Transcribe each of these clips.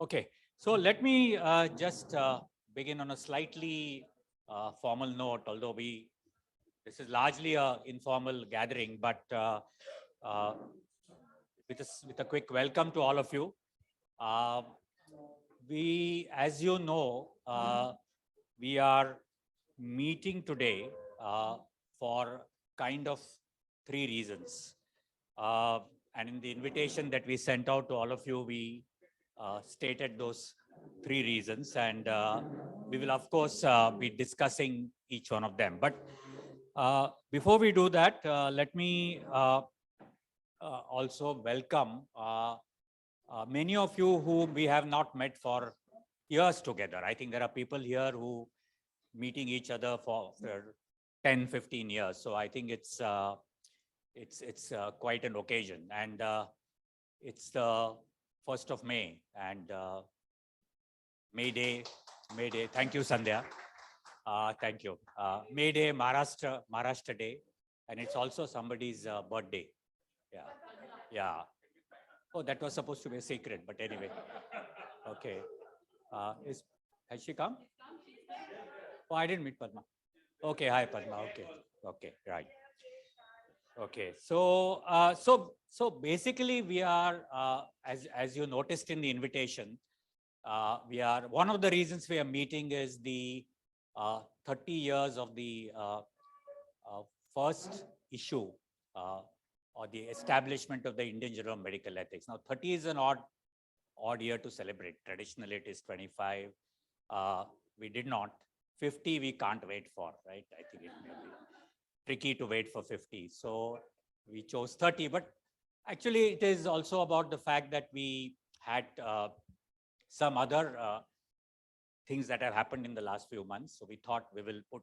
Okay, so let me just begin on a slightly formal note, although this is largely a informal gathering, but uh, with a quick welcome to all of you. Uh, as you know, we are meeting today for kind of three reasons. And in the invitation that we sent out to all of you, we stated those three reasons, and we will, of course, be discussing each one of them. But before we do that, let me also welcome many of you whom we have not met for years together. I think there are people here who meeting each other for 10, 15 years. So I think it's quite an occasion, and it's the 1st of May, and May Day. Thank you, Sandhya. Thank you. May Day, Maharashtra Day, and it's also somebody's birthday. Yeah, yeah. Oh, that was supposed to be a secret, but anyway. Okay. Has she come? Oh, I didn't meet Padma. Okay, hi Padma. Okay, right. Okay, so basically we are, as you noticed in the invitation, we are, one of the reasons we are meeting is the 30 years of the first issue or the establishment of the Indian Journal of Medical Ethics. Now 30 is an odd year to celebrate. Traditionally it is 25. We did not. 50 we can't wait for, right? I think it may be tricky to wait for 50. So we chose 30, but actually it is also about the fact that we had some other things that have happened in the last few months. So we thought we will put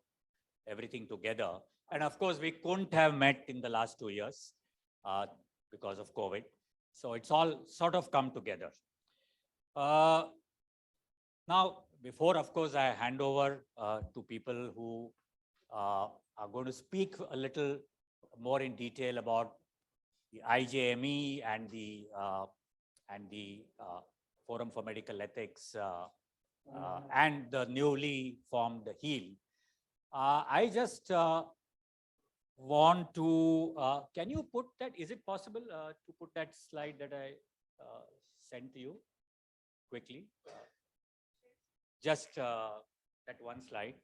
everything together. And of course, we couldn't have met in the last 2 years because of COVID. So it's all sort of come together. Now, before, of course, I hand over to people who are going to speak a little more in detail about the IJME and the Forum for Medical Ethics and the newly formed HEAL. I just want to, can you put that, is it possible to put that slide that I sent to you quickly? Just that one slide.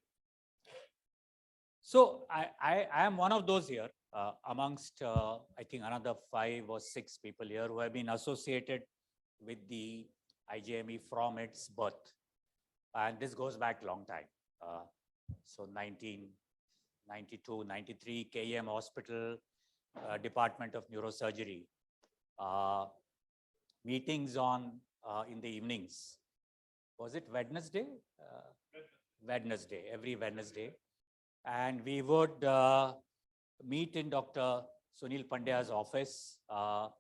So I am one of those here amongst, I think, another 5 or 6 people here who have been associated with the IJME from its birth. And this goes back a long time. So 1992, 93, KEM Hospital, Department of Neurosurgery. Meetings on in the evenings. Was it Wednesday? Wednesday, every Wednesday. And we would meet in Dr. Sunil Pandya's office, 5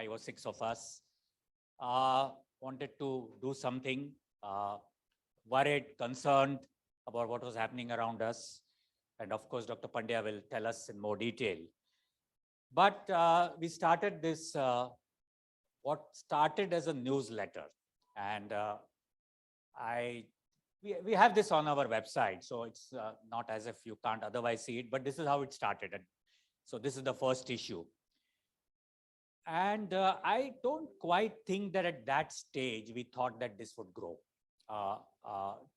or 6 of us. Wanted to do something, worried, concerned about what was happening around us. And of course, Dr. Pandya will tell us in more detail. But we started this, what started as a newsletter. And we have this on our website, so it's not as if you can't otherwise see it, but this is how it started. And so this is the first issue. And I don't quite think that at that stage, we thought that this would grow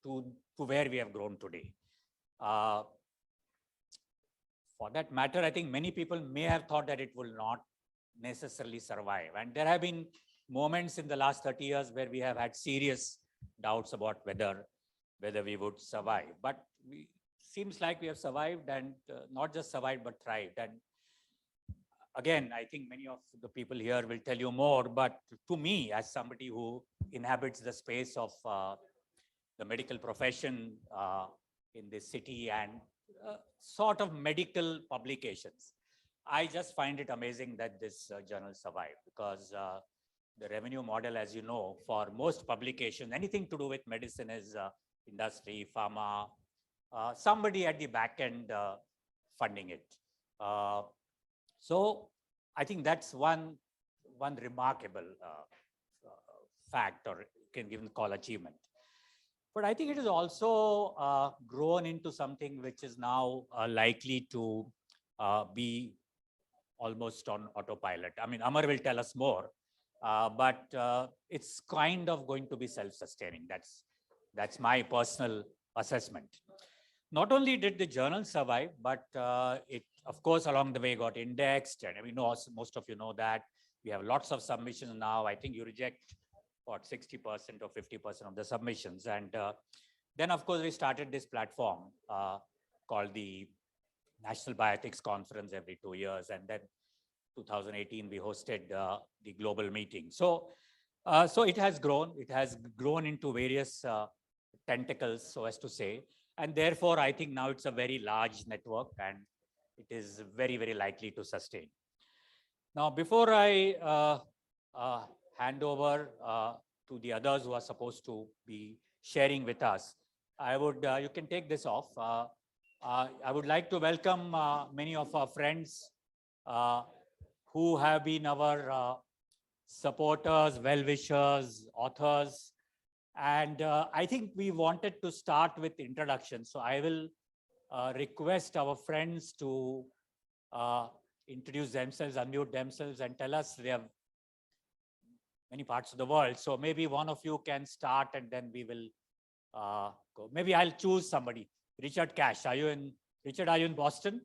to where we have grown today. For that matter, I think many people may have thought that it will not necessarily survive. And there have been moments in the last 30 years where we have had serious doubts about whether we would survive. But seems like we have survived, and not just survived, but thrived. And again, I think many of the people here will tell you more, but to me, as somebody who inhabits the space of the medical profession in this city and sort of medical publications, I just find it amazing that this journal survived, because the revenue model, as you know, for most publications, anything to do with medicine is industry, pharma, somebody at the back end funding it. So I think that's one remarkable fact or can even call achievement. But I think it has also grown into something which is now likely to be almost on autopilot. I mean, Amar will tell us more, but it's kind of going to be self-sustaining. That's my personal assessment. Not only did the journal survive, but it, of course, along the way got indexed. And we know, most of you know that. We have lots of submissions now. I think you reject, what, 60% or 50% of the submissions. And then, of course, we started this platform called the National Bioethics Conference every 2 years. And then 2018, we hosted the global meeting. So it has grown. It has grown into various tentacles, so as to say. And therefore, I think now it's a very large network and it is very, very likely to sustain. Now, before I hand over to the others who are supposed to be sharing with us, I would, you can take this off. I would like to welcome many of our friends who have been our supporters, well-wishers, authors. And I think we wanted to start with introduction. So I will request our friends to introduce themselves, unmute themselves, and tell us. They have many parts of the world. So maybe one of you can start and then we will go. Maybe I'll choose somebody. Richard Cash, Richard, are you in Boston?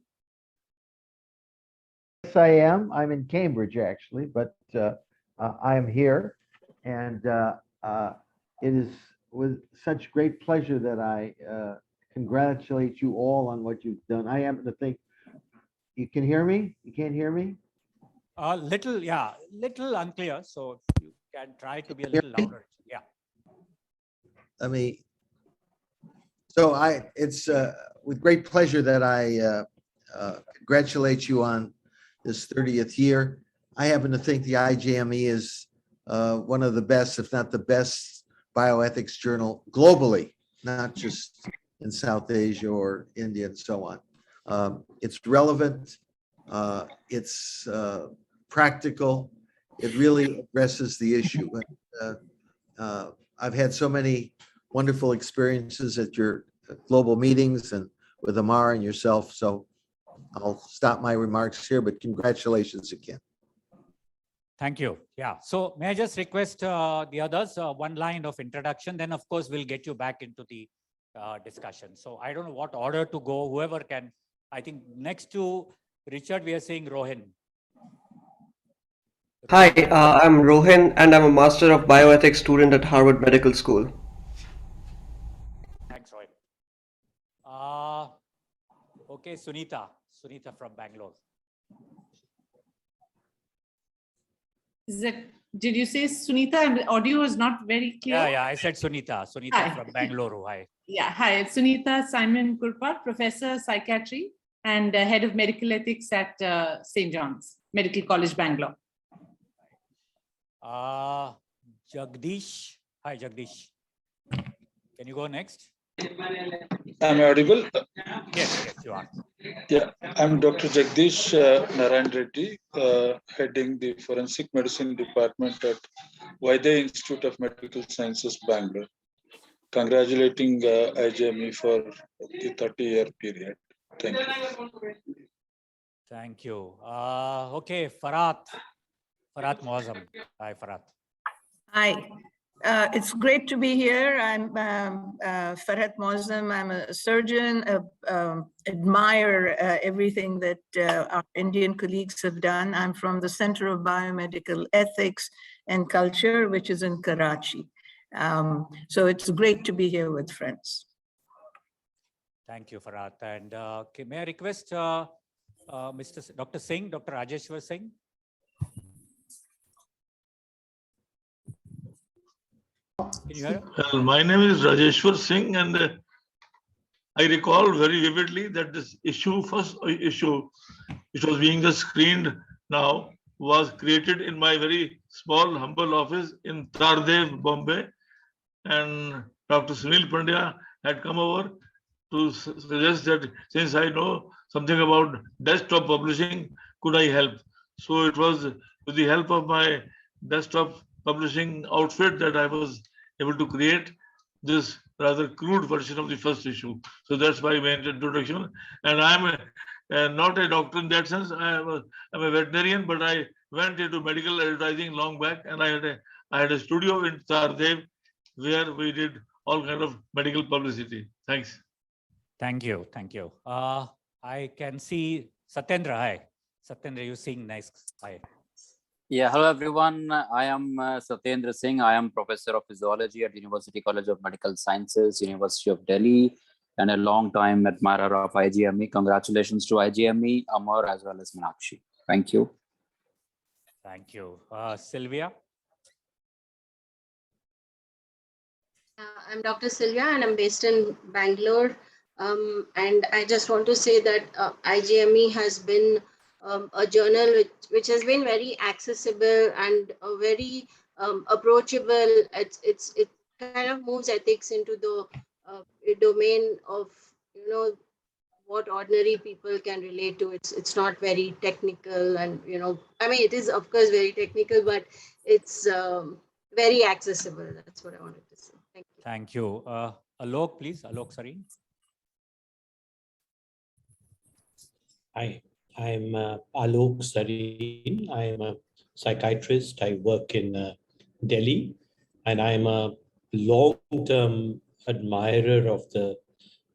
Yes, I am. I'm in Cambridge, actually, but I am here. And it is with such great pleasure that I congratulate you all on what you've done. I happen to think, you can hear me? You can't hear me? Little, yeah, little unclear. So you can try to be a little louder. Yeah. It's with great pleasure that I congratulate you on this 30th year. I happen to think the IJME is one of the best, if not the best, bioethics journal globally, not just in South Asia or India and so on. It's relevant, it's practical, it really addresses the issue. I've had so many wonderful experiences at your global meetings and with Amar and yourself, so I'll stop my remarks here, but congratulations again. Thank you. Yeah. So may I just request the others, one line of introduction, then of course we'll get you back into the discussion. So I don't know what order to go, whoever can. I think next to Richard, we are saying Rohin. Hi, I'm Rohin and I'm a Master of Bioethics student at Harvard Medical School. Thanks, Rohin. Okay, Sunita from Bangalore. Did you say Sunita? Audio is not very clear. Yeah, I said Sunita Hi. From Bangalore. Hi. Yeah, hi, it's Sunita Simon Kurpat, Professor Psychiatry and Head of Medical Ethics at St. John's Medical College, Bangalore. Jagdish. Hi, Jagdish. Can you go next? Am I audible? Yes, you are. Yeah, I'm Dr. Jagdish Narayan Reddy, heading the Forensic Medicine Department at Vaidya Institute of Medical Sciences, Bangalore. Congratulating IJME for the 30-year period. Thank you. Thank you. Okay, Farhat Moazzam. Hi, Farhat. Hi, it's great to be here. I'm Farhat Moazzam. I'm a surgeon, admire everything that our Indian colleagues have done. I'm from the Center of Biomedical Ethics and Culture, which is in Karachi. So it's great to be here with friends. Thank you, Farhat. And may I request Dr. Singh, Dr. Rajeshwar Singh? Can you hear? Well, my name is Rajeshwar Singh, and I recall very vividly that this first issue, which was being just screened now, was created in my very small, humble office in Tardev, Bombay. And Dr. Sunil Pandya had come over to suggest that since I know something about desktop publishing, could I help? So it was with the help of my desktop publishing outfit that I was able to create this rather crude version of the first issue. So that's my main introduction. And I'm not a doctor in that sense. I'm a veterinarian, but I went into medical advertising long back, and I had a studio in Sardev where we did all kind of medical publicity. Thanks. Thank you. Thank you. I can see Satyendra. Hi. Satyendra, you sing nice. Hi. Yeah, hello everyone. I am Satyendra Singh. I am Professor of Physiology at University College of Medical Sciences, University of Delhi, and a long-time admirer of IJME. Congratulations to IJME, Amar, as well as Meenakshi. Thank you. Thank you. Sylvia. I'm Dr. Sylvia and I'm based in Bangalore. And I just want to say that IJME has been a journal which has been very accessible and very approachable. It kind of moves ethics into the domain of, you know, what ordinary people can relate to. It's not very technical, and I mean, it is of course very technical, but it's very accessible. That's what I wanted to say. Thank you. Thank you. Alok, please. Alok Sareen. Hi, I'm Alok Sareen. I am a psychiatrist. I work in Delhi, and I'm a long-term admirer of the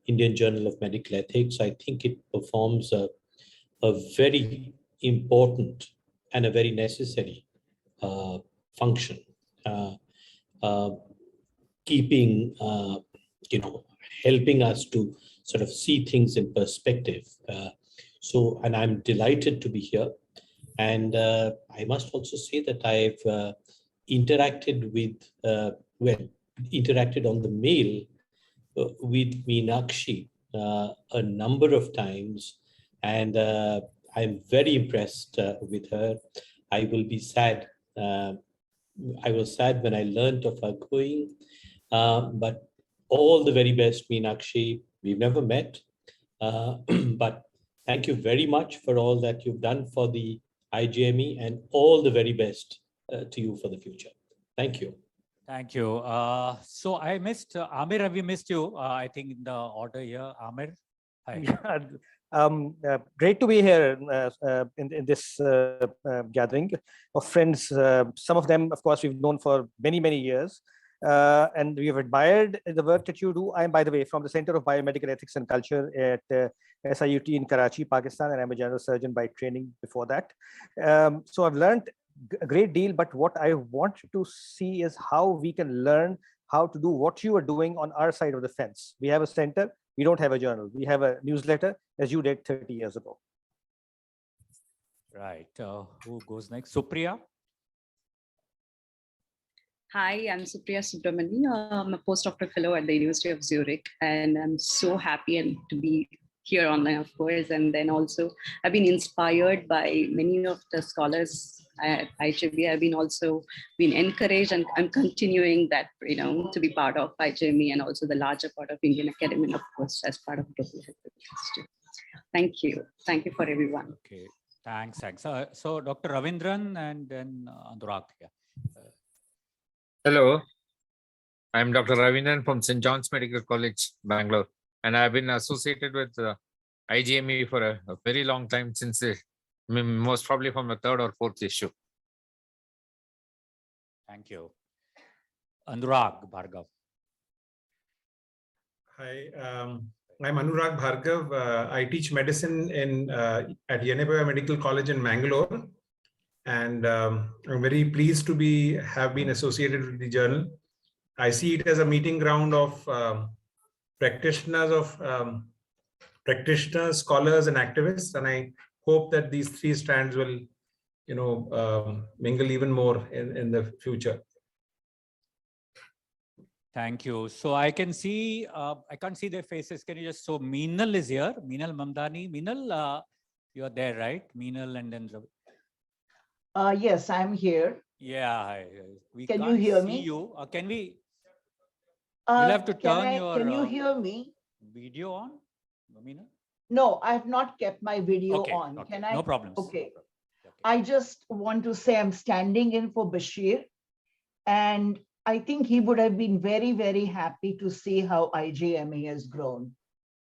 Indian Journal of Medical Ethics. I think it performs a very important and a very necessary function, keeping, helping us to sort of see things in perspective. And I'm delighted to be here. And I must also say that I've interacted on the mail with Meenakshi a number of times, and I'm very impressed with her. I will be sad. I was sad when I learned of her going, but all the very best, Meenakshi. We've never met, but thank you very much for all that you've done for the IJME, and all the very best to you for the future. Thank you. Thank you. So I missed Amir. Have we missed you? I think in the order here, Amir. Hi. Great to be here in this gathering of friends. Some of them, of course, we've known for many years, and we have admired the work that you do. I'm, by the way, from the Center of Biomedical Ethics and Culture at SIUT in Karachi, Pakistan, and I'm a general surgeon by training before that. So I've learned a great deal, but what I want to see is how we can learn how to do what you are doing on our side of the fence. We have a center, we don't have a journal. We have a newsletter, as you did 30 years ago. Right. Who goes next? Supriya. Hi, I'm Supriya Subramani. I'm a postdoctoral fellow at the University of Zurich, and I'm so happy to be here online, of course. And then also, I've been inspired by many of the scholars at IJME. I've been also been encouraged, and I'm continuing that, to be part of IJME and also the larger part of Indian Academy, and of course, as part of Global Health Institute. Thank you. Thank you for everyone. Okay. Thanks. So Dr. Ravindran and then Anurag. Yeah. Hello, I'm Dr. Ravindran from St. John's Medical College, Bangalore, and I've been associated with IJME for a very long time, since most probably from the third or fourth issue. Thank you. Anurag Bhargav. Hi, I'm Anurag Bhargav. I teach medicine at Aabha Medical College in Bangalore. And I'm very pleased to have been associated with the journal. I see it as a meeting ground of practitioners, scholars, and activists. And I hope that these three strands will, mingle even more in the future. Thank you. So I can see, I can't see their faces. Can you just, so Meenal is here. Meenal Mamdani. Meenal, you're there, right? Meenal and then yes, I'm here. Yeah, we can can't you hear see me? You. Can we? You'll have to turn your. Can you hear me? Video on, Meena? No, I have not kept my video on. Okay. Can I? No problems. Okay. I just want to say I'm standing in for Bashir, and I think he would have been very, very happy to see how IJME has grown.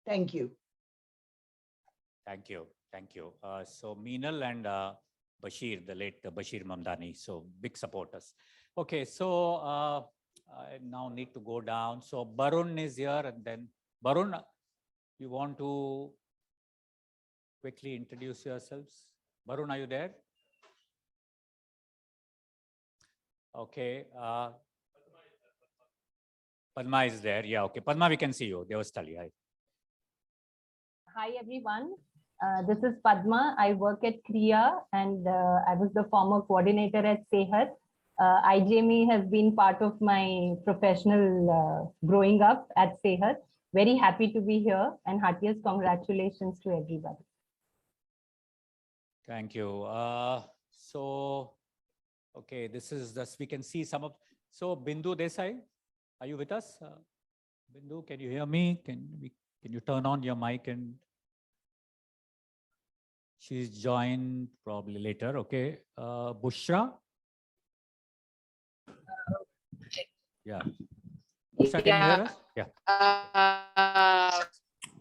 Thank you. Thank you. Thank you. So Meenal and Bashir, the late Bashir Mamdani, so big supporters. Okay, so I now need to go down. So Barun is here, and then Barun, you want to quickly introduce yourselves? Barun, are you there? Okay. Padma is there. Yeah, okay. Padma, we can see you. Devastali. Hi. Hi, everyone. This is Padma. I work at Kriya and I was the former coordinator at Sehat. IJME has been part of my professional growing up at Sehat. Very happy to be here and heartiest congratulations to everybody. Thank you. So, okay, this is this, we can see some of, so Bindu Desai, are you with us? Bindu, can you hear me? Can you turn on your mic? And she's joined probably later. Okay. Bushra? Yeah. Bushra, can you hear us? Yeah.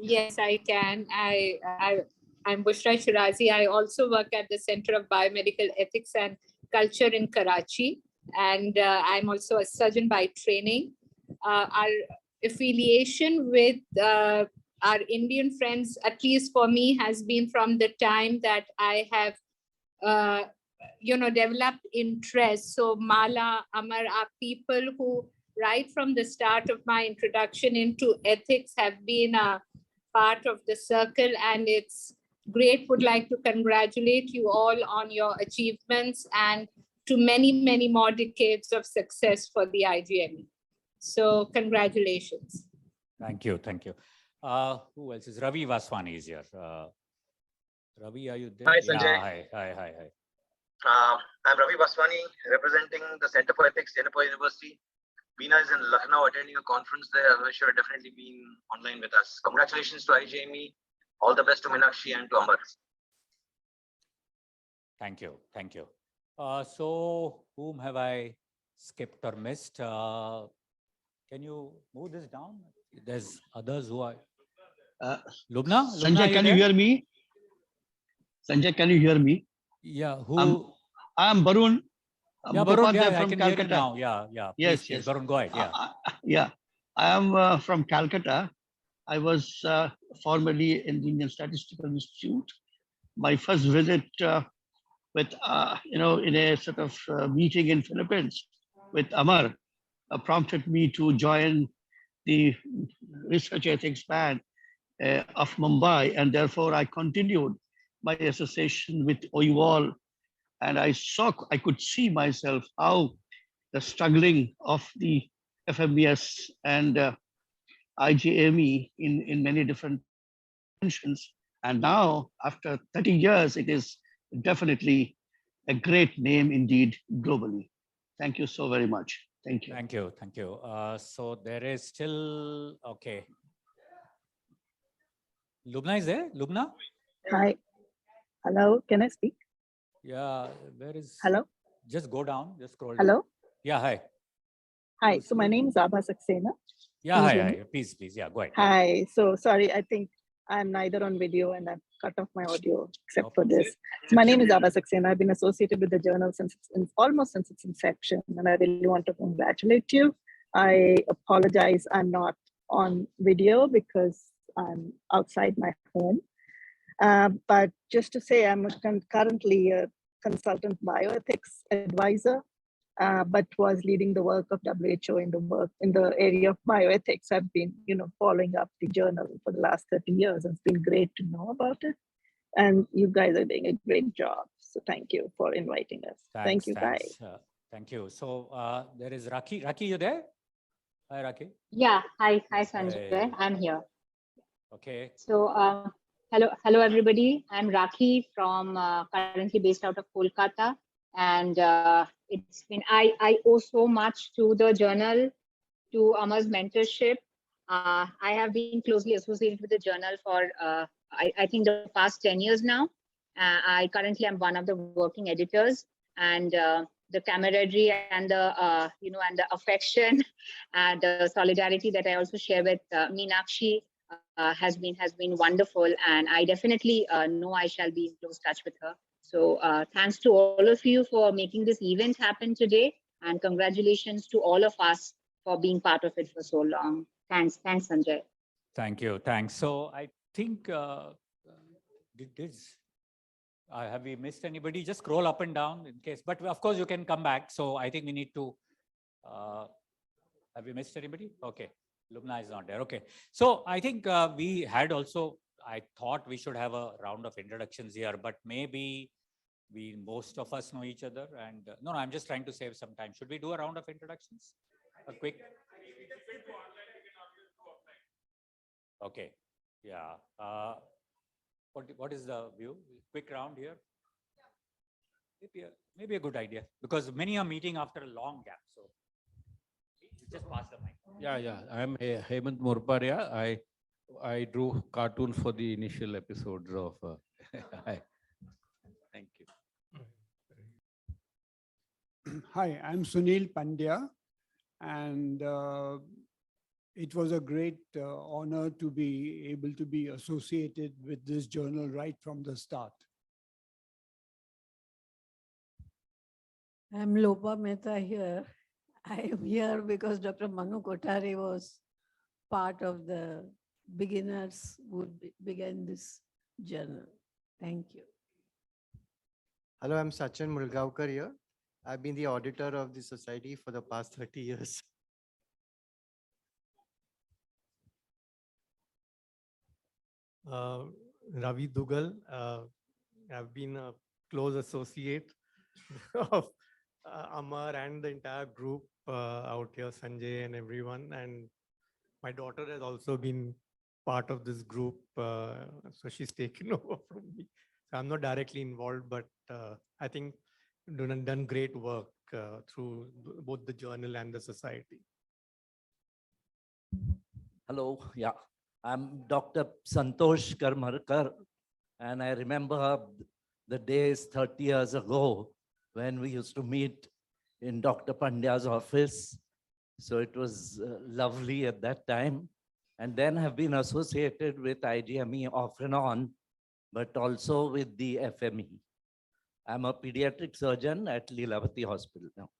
Yes, I can. I'm Bushra Shirazi. I also work at the Center of Biomedical Ethics and Culture in Karachi. And I'm also a surgeon by training. Our affiliation with our Indian friends, at least for me, has been from the time that I have, developed interest. So Mala, Amar are people who, right from the start of my introduction into ethics, have been a part of the circle, and it's great. Would like to congratulate you all on your achievements and to many, many more decades of success for the IJME. So congratulations. Thank you. Thank you. Who else is Ravi Vaswani is here? Ravi, are you there? Hi, Sanjay. Yeah, hi. I'm Ravi Vaswani, representing the Center for Ethics, Editorial University. Meena is in Lucknow attending a conference there. I'm sure definitely been online with us. Congratulations to IJME. All the best to Meenakshi and to Amar. Thank you. Thank you. So whom have I skipped or missed? Can you move this down? There's others who are. Lubna? Sanjay, can you hear me? Sanjay, can you hear me? Yeah. Who? I'm Barun. Yeah, Barun. Yeah, from I can Calcutta. hear you now. Yeah, yeah. Yes, Please, yes. Barun, go ahead. Yeah. Yeah. I am from Calcutta. I was formerly in the Indian Statistical Institute. My first visit with, in a sort of meeting in Philippines with Amar prompted me to join the research ethics band of Mumbai, and therefore I continued my association with OIWAL, and I could see myself how the struggling of the FMES and IJME in many different dimensions. And now, after 30 years, it is definitely a great name indeed globally. Thank you so very much. Thank you. Thank you. Thank you. So there is still, okay. Lubna is there? Lubna? Hi. Hello. Can I speak? Yeah. Where is? Hello. Just go down. Just scroll Hello. down. Yeah. Hi. Hi. So my name is Aabha Saxena. Yeah. Hi. Hi. Please. Please. Yeah. Go ahead. Hi. So sorry. I think I'm neither on video and I've cut off my audio except for this. So my name is Aabha Saxena. I've been associated with the journal almost since its inception, and I really want to congratulate you. I apologize. I'm not on video because I'm outside my home. But just to say, I'm currently a consultant bioethics advisor, but was leading the work of WHO in the area of bioethics. I've been, following up the journal for the last 30 years. It's been great to know about it. And you guys are doing a great job. So thank you for inviting us. Thank you, guys. Thank you. So there is Raki. Raki, you there? Hi, Raki. Yeah. Hi, Sanjay. Hi. I'm here. Okay. So hello, everybody. I'm Raki from currently based out of Kolkata. And it's been, I owe so much to the journal, to Amar's mentorship. I have been closely associated with the journal for, I think, the past 10 years now. I currently am one of the working editors. And the camaraderie and the and the affection and the solidarity that I also share with Meenakshi has been wonderful, and I definitely know I shall be in close touch with her. So thanks to all of you for making this event happen today, and congratulations to all of us for being part of it for so long. Thanks, Sanjay. Thank you. Thanks. So I think, have we missed anybody? Just scroll up and down in case, but of course you can come back. So I think we need to, have we missed anybody? Okay. Lumna is not there. Okay. So I think we had also, I thought we should have a round of introductions here, but maybe most of us know each other, and no, I'm just trying to save some time. Should we do a round of introductions? A quick. Okay. Yeah. What is the view? Quick round here. Maybe a good idea, because many are meeting after a long gap. So just pass the mic. Yeah. I'm Hemant Morparia. I drew cartoon for the initial episodes of. Thank you. Hi, I'm Sunil Pandya, and it was a great honor to be able to be associated with this journal right from the start. I'm Lopa Mehta here. I am here because Dr. Manu Kothare was part of the beginners who began this journal. Thank you. Hello, I'm Sachin Mulgaonkar here. I've been the auditor of the society for the past 30 years. Ravi Dugal. I've been a close associate of Amar and the entire group out here, Sanjay and everyone. And my daughter has also been part of this group. So she's taken over from me. So I'm not directly involved, but I think done great work through both the journal and the society. Hello, yeah. I'm Dr. Santosh Karmarkar, and I remember the days 30 years ago when we used to meet in Dr. Pandya's office. So it was lovely at that time. And then have been associated with IJME off and on, but also with the FME. I'm a pediatric surgeon at Lilavati Hospital now.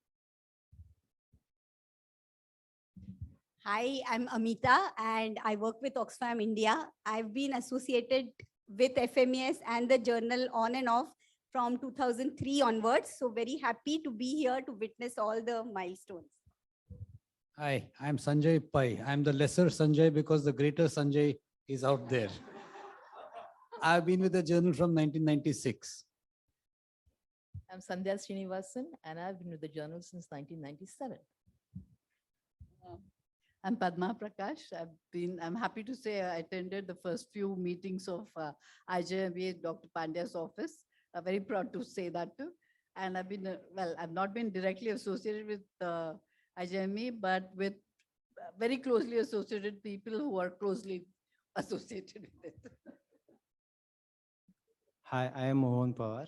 Hi, I'm Amita and I work with Oxfam India. I've been associated with FMES and the journal on and off from 2003 onwards. So very happy to be here to witness all the milestones. Hi, I'm Sanjay Pai. I'm the lesser Sanjay because the greater Sanjay is out there. I've been with the journal from 1996. I'm Sandhya Srinivasan and I've been with the journal since 1997. I'm Padma Prakash. I'm happy to say I attended the first few meetings of IJME, Dr. Pandya's office. I'm very proud to say that too. And I've been, I've not been directly associated with IJME, but with very closely associated people who are closely associated with it. Hi, I am Mohan Pawar.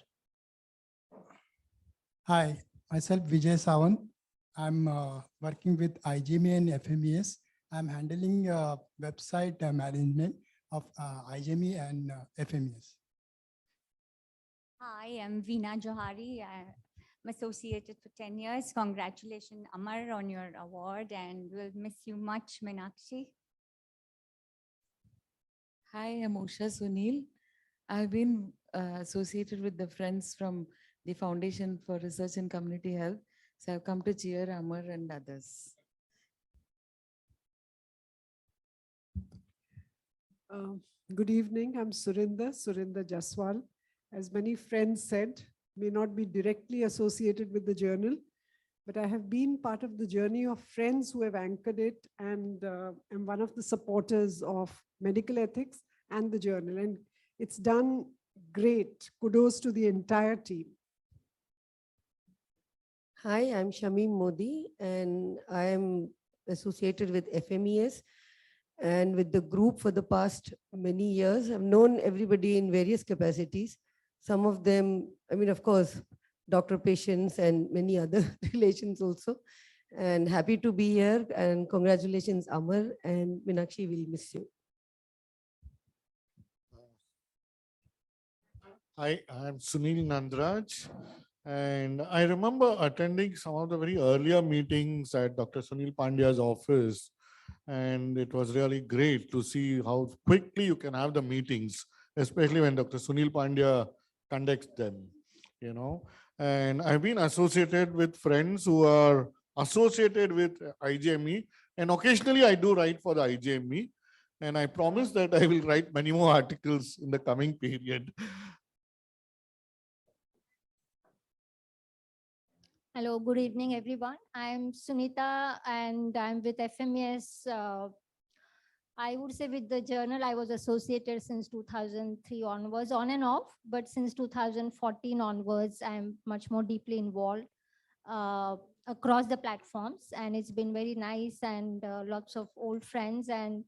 Hi, myself Vijay Sawant. I'm working with IJME and FMES. I'm handling website management of IJME and FMES. Hi, I'm Veena Johari. I'm associated for 10 years. Congratulations, Amar, on your award, and we'll miss you much, Meenakshi. Hi, I'm Usha Sunil. I've been associated with the friends from the Foundation for Research in Community Health. So I've come to cheer Amar and others. Good evening. I'm Surinder Jaswal. As many friends said, may not be directly associated with the journal, but I have been part of the journey of friends who have anchored it, and am one of the supporters of medical ethics and the journal. And it's done great. Kudos to the entire team. Hi, I'm Shamim Modi, and I am associated with FMES and with the group for the past many years. I've known everybody in various capacities. Some of them, I mean, of course, doctor patients and many other relations also. And happy to be here, and congratulations, Amar, and Meenakshi, will miss you. Hi, I'm Sunil Nandraj, and I remember attending some of the very earlier meetings at Dr. Sunil Pandya's office, and it was really great to see how quickly you can have the meetings, especially when Dr. Sunil Pandya conducts them, you know. And I've been associated with friends who are associated with IJME, and occasionally I do write for the IJME, and I promise that I will write many more articles in the coming period. Hello, good evening, everyone. I'm Sunita and I'm with FMES. I would say with the journal, I was associated since 2003 onwards, on and off, but since 2014 onwards, I'm much more deeply involved across the platforms, and it's been very nice, and lots of old friends, and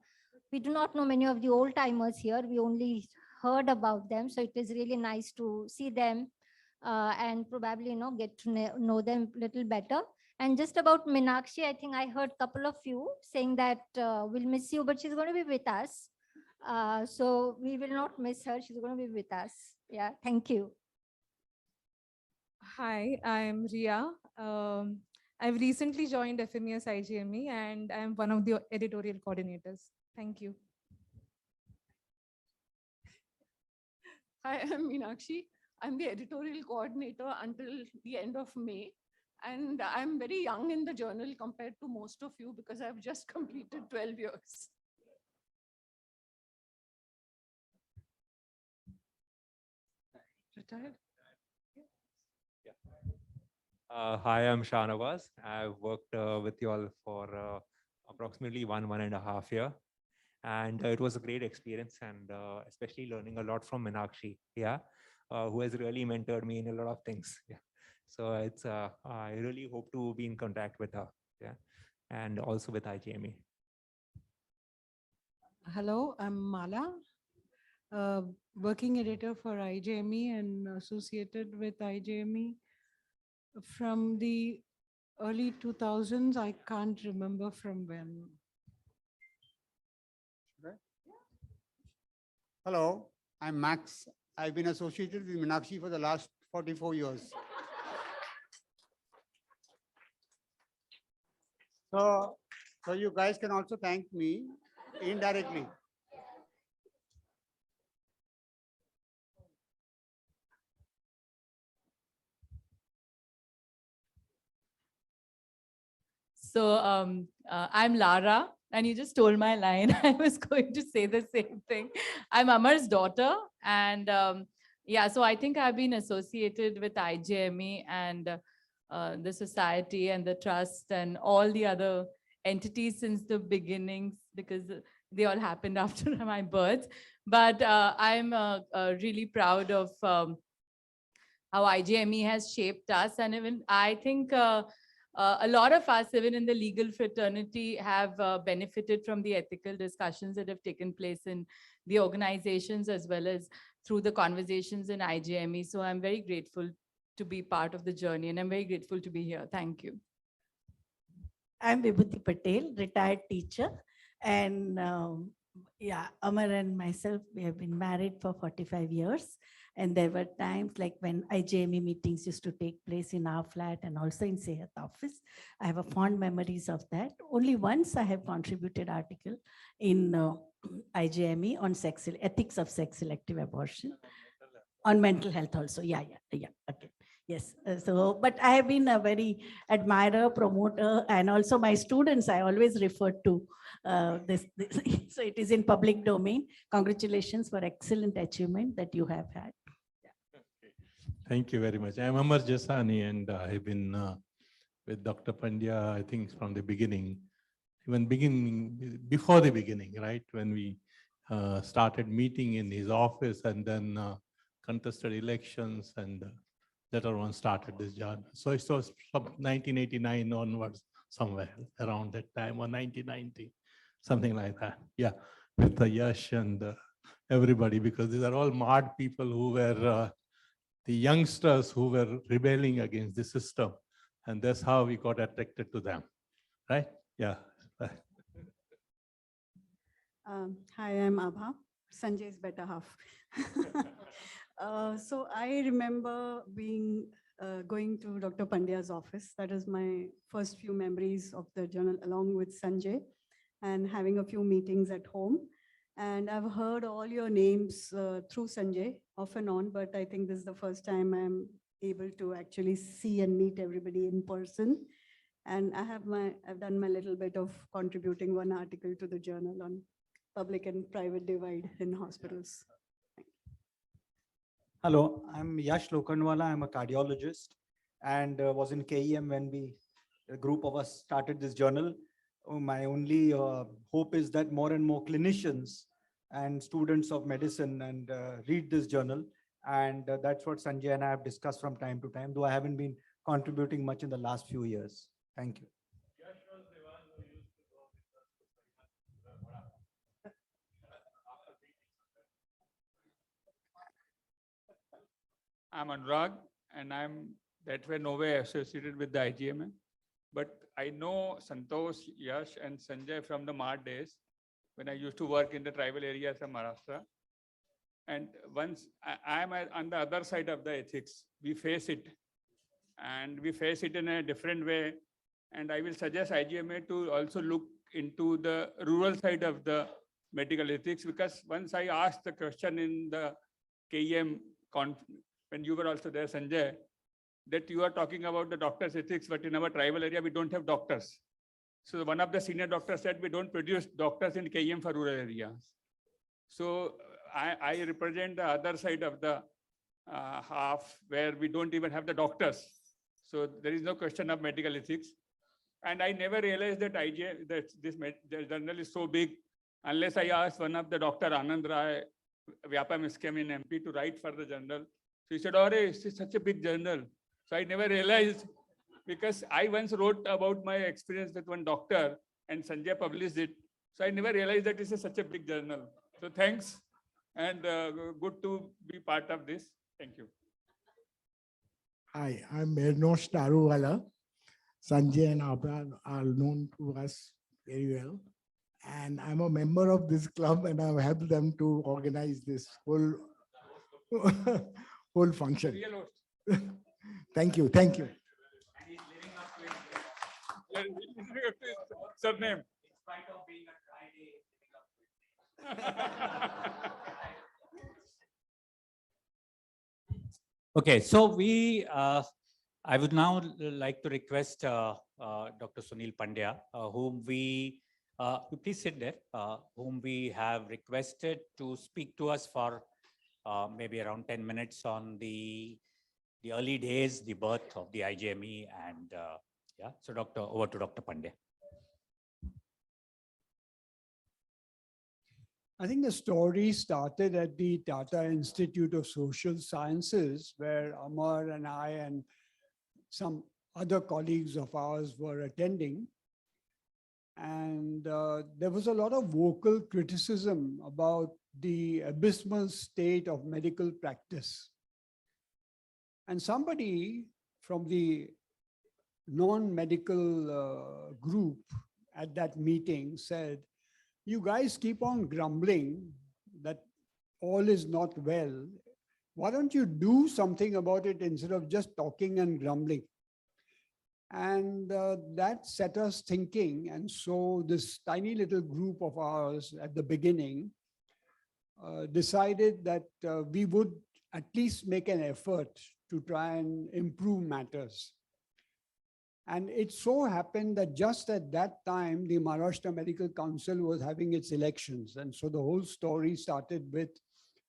we do not know many of the old timers here. We only heard about them. So it is really nice to see them and probably, get to know them a little better. And just about Meenakshi, I think I heard a couple of you saying that we'll miss you, but she's going to be with us. So we will not miss her. She's going to be with us. Yeah, thank you. Hi, I'm Ria. I've recently joined FMES-IJME and I'm one of the editorial coordinators. Thank you. Hi, I'm Meenakshi. I'm the editorial coordinator until the end of May. And I'm very young in the journal compared to most of you because I've just completed 12 years. Retired? Hi, I'm Shahnawaz. I've worked with you all for approximately 1.5 years. And it was a great experience, and especially learning a lot from Meenakshi, who has really mentored me in a lot of things. Yeah. So it's I really hope to be in contact with her, and also with IJME. Hello, I'm Mala, working editor for IJME and associated with IJME from the early 2000s. I can't remember from when. Hello, I'm Max. I've been associated with Meenakshi for the last 44 years. So you guys can also thank me indirectly. So I'm Lara, and you just stole my line. I was going to say the same thing. I'm Amar's daughter, and yeah, so I think I've been associated with IJME and the society and the trust and all the other entities since the beginnings, because they all happened after my birth. But I'm really proud of how IJME has shaped us, and even I think a lot of us, even in the legal fraternity, have benefited from the ethical discussions that have taken place in the organizations as well as through the conversations in IJME. So I'm very grateful to be part of the journey, and I'm very grateful to be here. Thank you. I'm Vibhuti Patel, retired teacher. And yeah, Amar and myself, we have been married for 45 years. And there were times like when IJME meetings used to take place in our flat and also in Sehat office. I have a fond memories of that. Only once I have contributed article in IJME on ethics of sex selective abortion. On mental health also. Yeah. Okay. Yes. But I have been a very admirer, promoter, and also my students, I always refer to this. So it is in public domain. Congratulations for excellent achievement that you have had. Thank you very much. I'm Amar Jasani, and I've been with Dr. Pandya, I think from the beginning, even before the beginning, right? When we started meeting in his office and then contested elections, and later on started this journey. So it was from 1989 onwards, somewhere around that time, or 1990, something like that. Yeah, with Yash and everybody, because these are all mad people who were youngsters who were rebelling against the system. And that's how we got attracted to them, right? Yeah. Hi, I'm Aabha, Sanjay's better half. So I remember going to Dr. Pandya's office. That is my first few memories of the journal, along with Sanjay, and having a few meetings at home. And I've heard all your names through Sanjay off and on, but I think this is the first time I'm able to actually see and meet everybody in person. And I've done my little bit of contributing one article to the journal on public and private divide in hospitals. Hello, I'm Yash Lokhandwala. I'm a cardiologist and was in KEM when a group of us started this journal. My only hope is that more and more clinicians and students of medicine and read this journal. And that's what Sanjay and I have discussed from time to time, though I haven't been contributing much in the last few years. Thank you. I'm Anurag, and I'm that way no way associated with the IJME. But I know Santosh, Yash, and Sanjay from the Mar days when I used to work in the tribal areas of Maharashtra. And once I am on the other side of the ethics, we face it, and we face it in a different way. And I will suggest IJME to also look into the rural side of the medical ethics, because once I asked the question in the KEM when you were also there, Sanjay, that you are talking about the doctor's ethics, but in our tribal area, we don't have doctors. So one of the senior doctors said, we don't produce doctors in KEM for rural areas. So I represent the other side of the half where we don't even have the doctors. So there is no question of medical ethics. And I never realized that this journal is so big unless I asked one of the Dr. Anand Rai, FMES-IJME in MP, to write for the journal. So he said, oh, this is such a big journal. So I never realized, because I once wrote about my experience with one doctor and Sanjay published it. So I never realized that this is such a big journal. So thanks, and good to be part of this. Thank you. Hi, I'm Ernosh Taruwala. Sanjay and Aabha are known to us very well. And I'm a member of this club, and I've helped them to organize this whole whole function. Thank you. Thank you. Surname. Okay, so I would now like to request Dr. Sunil Pandya, whom please sit there, whom we have requested to speak to us for maybe around 10 minutes on the early days, the birth of the IJME, and yeah. So over to Dr. Pandya. I think the story started at the Tata Institute of Social Sciences, where Amar and I and some other colleagues of ours were attending. And there was a lot of vocal criticism about the abysmal state of medical practice. And somebody from the non-medical group at that meeting said, you guys keep on grumbling that all is not well. Why don't you do something about it instead of just talking and grumbling? And that set us thinking. And so this tiny little group of ours at the beginning decided that we would at least make an effort to try and improve matters. And it so happened that just at that time, the Maharashtra Medical Council was having its elections. And so the whole story started with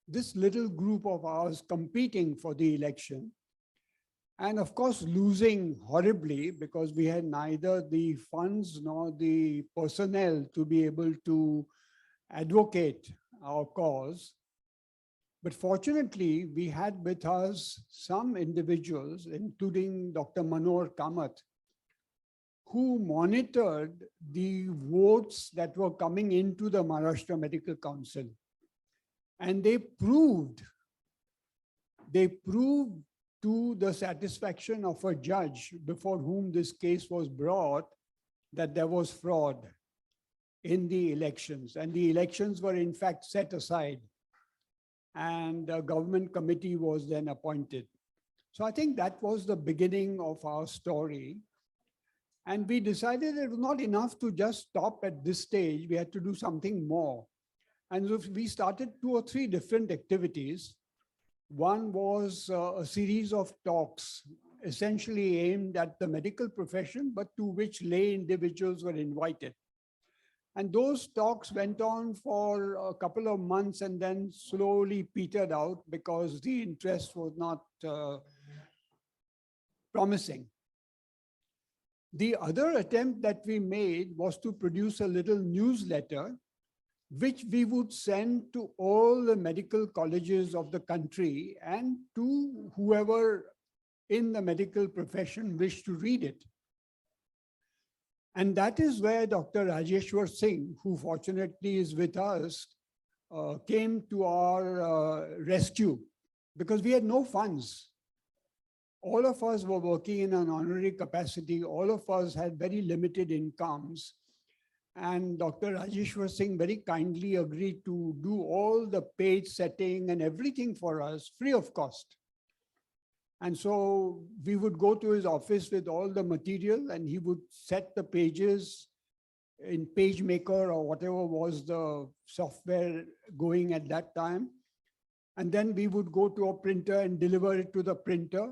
this little group of ours competing for the election. And of course, losing horribly, because we had neither the funds nor the personnel to be able to advocate our cause. But fortunately, we had with us some individuals, including Dr. Manor Kamath, who monitored the votes that were coming into the Maharashtra Medical Council. And they proved to the satisfaction of a judge before whom this case was brought that there was fraud in the elections, and the elections were in fact set aside, and a government committee was then appointed. So I think that was the beginning of our story. And we decided it was not enough to just stop at this stage. We had to do something more. And so we started 2 or 3 different activities. One was a series of talks, essentially aimed at the medical profession, but to which lay individuals were invited. And those talks went on for a couple of months and then slowly petered out because the interest was not promising. The other attempt that we made was to produce a little newsletter which we would send to all the medical colleges of the country and to whoever in the medical profession wished to read it. And that is where Dr. Rajeshwar Singh, who fortunately is with us, came to our rescue because we had no funds. All of us were working in an honorary capacity. All of us had very limited incomes. And Dr. Rajeshwar Singh very kindly agreed to do all the page setting and everything for us free of cost. And so we would go to his office with all the material and he would set the pages in PageMaker or whatever was the software going at that time. And then we would go to a printer and deliver it to the printer.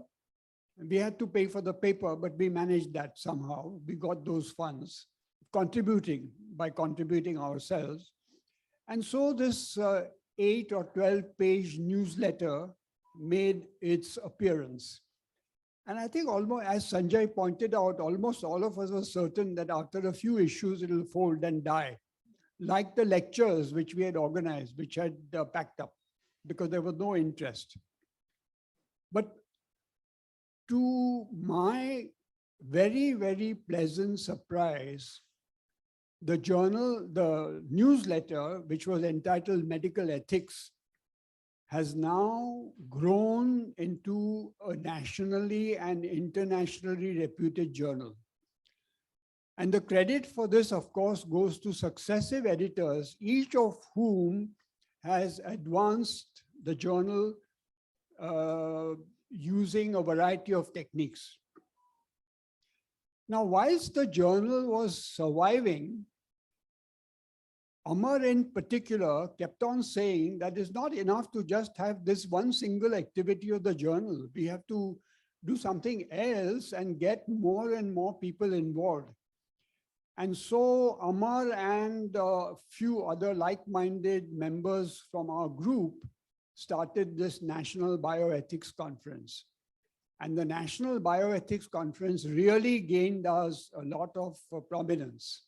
We had to pay for the paper, but we managed that somehow. We got those funds, contributing ourselves. And so this 8 or 12-page newsletter made its appearance. And I think almost, as Sanjay pointed out, almost all of us were certain that after a few issues, it will fold and die, like the lectures which we had organized, which had packed up because there was no interest. But to my very, very pleasant surprise, the journal, the newsletter, which was entitled Medical Ethics, has now grown into a nationally and internationally reputed journal. And the credit for this, of course, goes to successive editors, each of whom has advanced the journal using a variety of techniques. Now, whilst the journal was surviving, Amar in particular kept on saying that it's not enough to just have this one single activity of the journal. We have to do something else and get more and more people involved. And so Amar and a few other like-minded members from our group started this National Bioethics Conference. And the National Bioethics Conference really gained us a lot of prominence.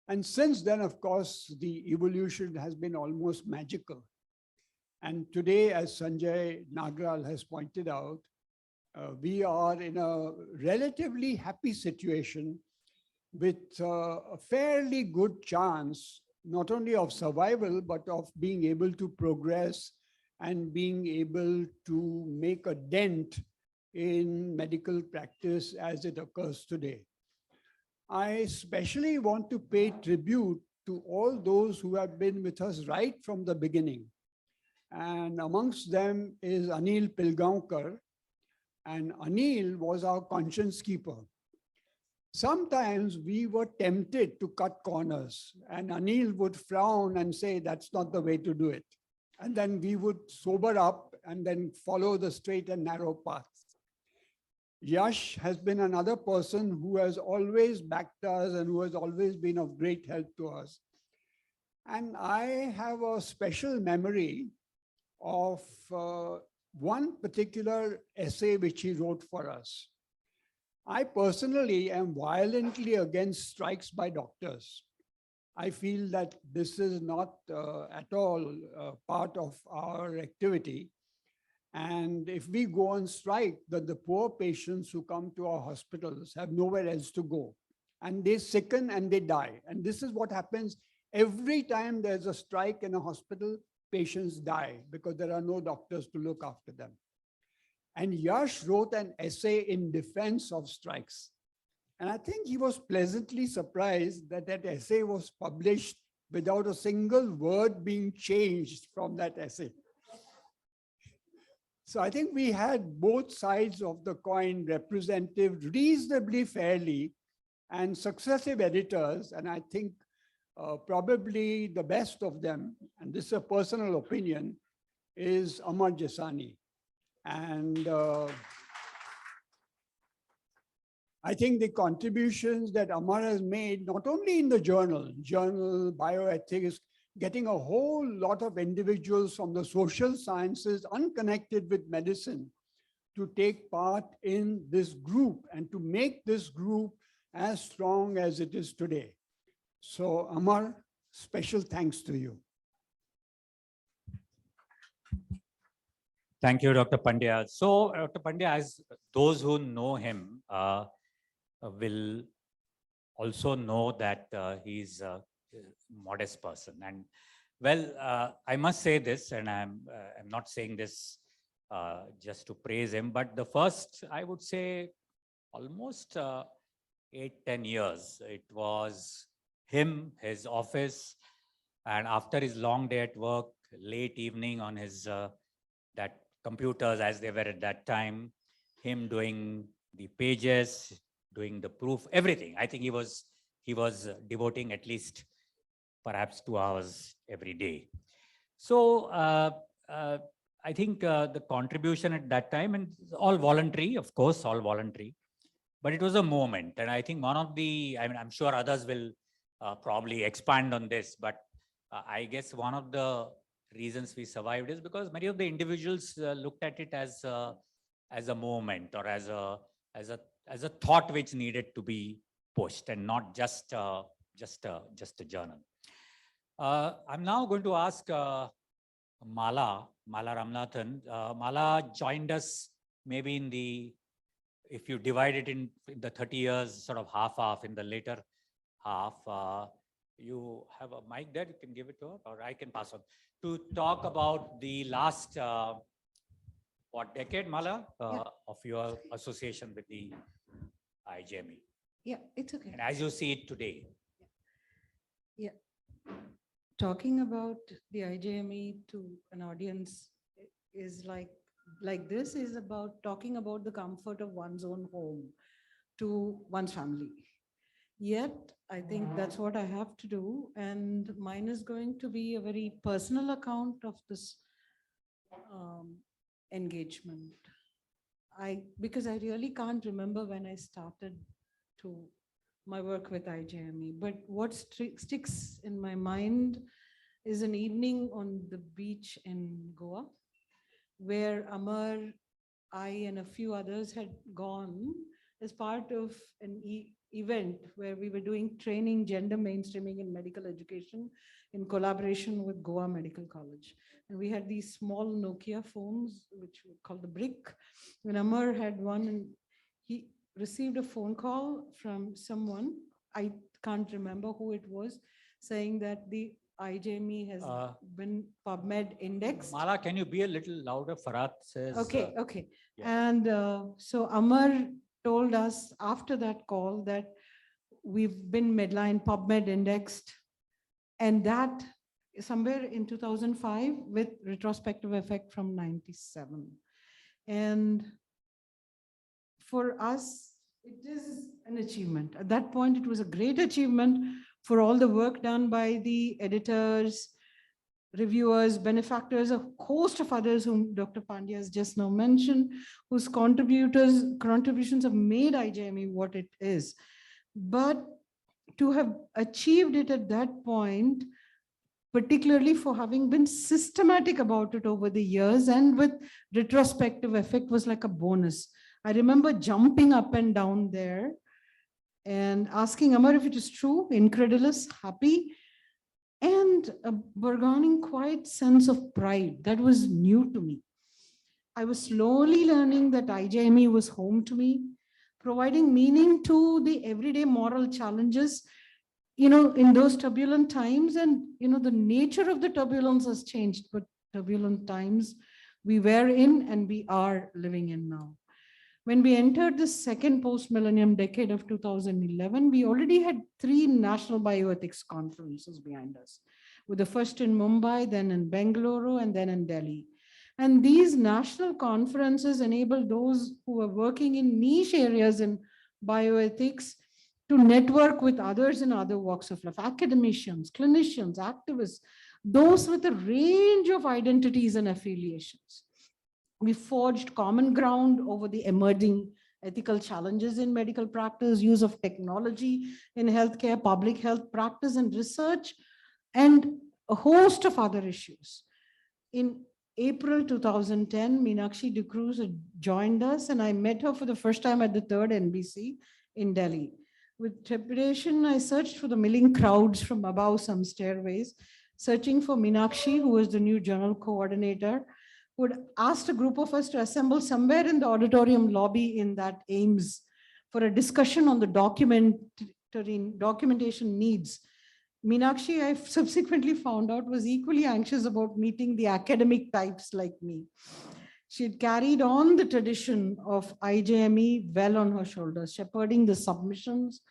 And since then, of course, the evolution has been almost magical. And today, as Sanjay Nagral has pointed out, we are in a relatively happy situation with a fairly good chance, not only of survival, but of being able to progress and being able to make a dent in medical practice as it occurs today. I especially want to pay tribute to all those who have been with us right from the beginning. And amongst them is Anil Pilgaonkar. And Anil was our conscience keeper. Sometimes we were tempted to cut corners and Anil would frown and say, that's not the way to do it. And then we would sober up and then follow the straight and narrow path. Yash has been another person who has always backed us and who has always been of great help to us. And I have a special memory of one particular essay which he wrote for us. I personally am violently against strikes by doctors. I feel that this is not at all part of our activity. And if we go on strike, then the poor patients who come to our hospitals have nowhere else to go. And they sicken and they die. And this is what happens every time there's a strike in a hospital, patients die because there are no doctors to look after them. And Yash wrote an essay in defense of strikes. And I think he was pleasantly surprised that that essay was published without a single word being changed from that essay. So I think we had both sides of the coin represented reasonably fairly, and successive editors, and I think probably the best of them, and this is a personal opinion, is Amar Jasani. And I think the contributions that Amar has made, not only in the journal, bioethics, getting a whole lot of individuals from the social sciences unconnected with medicine to take part in this group and to make this group as strong as it is today. So Amar, special thanks to you. Thank you, Dr. Pandya. So, Dr. Pandya, as those who know him will also know that he's a modest person. And well, I must say this, and I'm not saying this just to praise him, but the first, I would say, almost 8-10 years, it was him, his office, and after his long day at work, late evening on his that computers as they were at that time, him doing the pages, doing the proof, everything. I think he was devoting at least perhaps 2 hours every day. So I think the contribution at that time, and all voluntary, of course, all voluntary, but it was a moment. And I think one of the, I mean, I'm sure others will probably expand on this, but I guess one of the reasons we survived is because many of the individuals looked at it as a moment or as a thought which needed to be pushed and not just a journal. I'm now going to ask Mala Ramanathan. Mala joined us maybe in the, if you divide it in the 30 years, sort of half, in the later half. You have a mic there, you can give it to her, or I can pass on, to talk about the last, what decade, Mala, of your association with the IJME. Yeah, it's okay. And as you see it today. Yeah. Talking about the IJME to an audience is like this is about talking about the comfort of one's own home to one's family. Yet, I think that's what I have to do. And mine is going to be a very personal account of this engagement. Because I really can't remember when I started to my work with IJME, but what sticks in my mind is an evening on the beach in Goa, where Amar, I, and a few others had gone as part of an event where we were doing training, gender mainstreaming in medical education in collaboration with Goa Medical College. And we had these small Nokia phones, which we call the Brick. And Amar had one, and he received a phone call from someone, I can't remember who it was, saying that the IJME has been PubMed indexed. Mala, can you be a little louder? Farhat says. Okay, okay. Yeah. And so Amar told us after that call that we've been Medline PubMed indexed, and that somewhere in 2005 with retrospective effect from 97. And for us, it is an achievement. At that point, it was a great achievement for all the work done by the editors, reviewers, benefactors, a host of others whom Dr. Pandya has just now mentioned, whose contributions have made IJME what it is. But to have achieved it at that point, particularly for having been systematic about it over the years and with retrospective effect, was like a bonus. I remember jumping up and down there and asking Amar if it is true, incredulous, happy, and a burgeoning quiet sense of pride that was new to me. I was slowly learning that IJME was home to me, providing meaning to the everyday moral challenges, in those turbulent times. And, the nature of the turbulence has changed, but turbulent times we were in and we are living in now. When we entered the second post-millennium decade of 2011, we already had 3 national bioethics conferences behind us, with the first in Mumbai, then in Bengaluru, and then in Delhi. And these national conferences enable those who are working in niche areas in bioethics to network with others in other walks of life, academicians, clinicians, activists, those with a range of identities and affiliations. We forged common ground over the emerging ethical challenges in medical practice, use of technology in healthcare, public health practice and research, and a host of other issues. In April 2010, Meenakshi D'Cruz joined us, and I met her for the first time at the 3rd NBC in Delhi. With trepidation, I searched for the milling crowds from above some stairways, searching for Meenakshi, who was the new general coordinator, who had asked a group of us to assemble somewhere in the auditorium lobby in that AIMS for a discussion on the documentation needs. Meenakshi, I subsequently found out, was equally anxious about meeting the academic types like me. She had carried on the tradition of IJME well on her shoulders, shepherding the submissions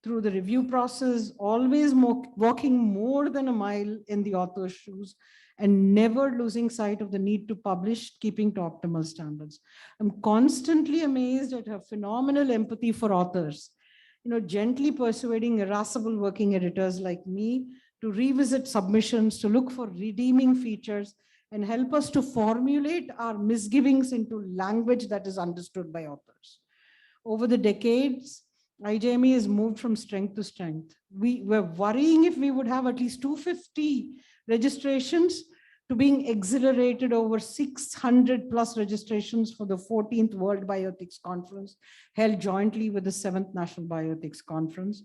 through the review process, always walking more than a mile in the author's shoes, and never losing sight of the need to publish, keeping to optimal standards. I'm constantly amazed at her phenomenal empathy for authors, gently persuading irascible working editors like me to revisit submissions, to look for redeeming features, and help us to formulate our misgivings into language that is understood by authors. Over the decades, IJME has moved from strength to strength. We were worrying if we would have at least 250 registrations to being exhilarated over 600 plus registrations for the 14th World Bioethics Conference, held jointly with the 7th National Bioethics Conference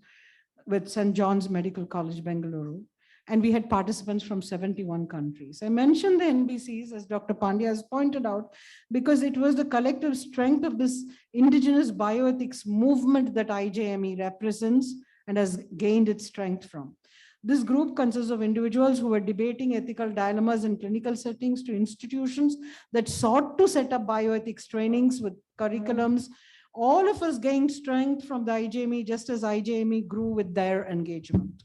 with St. John's Medical College, Bengaluru. And we had participants from 71 countries. I mentioned the NBCs, as Dr. Pandya has pointed out, because it was the collective strength of this indigenous bioethics movement that IJME represents and has gained its strength from. This group consists of individuals who were debating ethical dilemmas in clinical settings to institutions that sought to set up bioethics trainings with curriculums. All of us gained strength from the IJME, just as IJME grew with their engagement.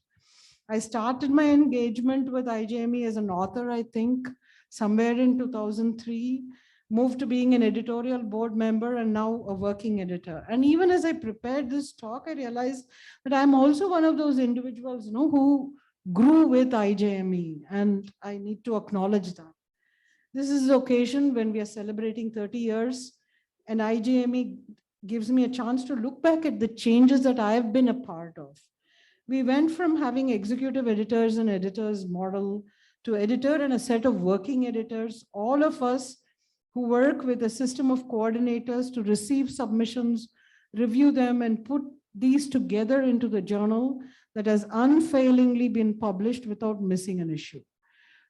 I started my engagement with IJME as an author, I think, somewhere in 2003, moved to being an editorial board member and now a working editor. And even as I prepared this talk, I realized that I'm also one of those individuals who grew with IJME, and I need to acknowledge that. This is the occasion when we are celebrating 30 years, and IJME gives me a chance to look back at the changes that I have been a part of. We went from having executive editors and editors model to editor and a set of working editors, all of us who work with a system of coordinators to receive submissions, review them, and put these together into the journal that has unfailingly been published without missing an issue.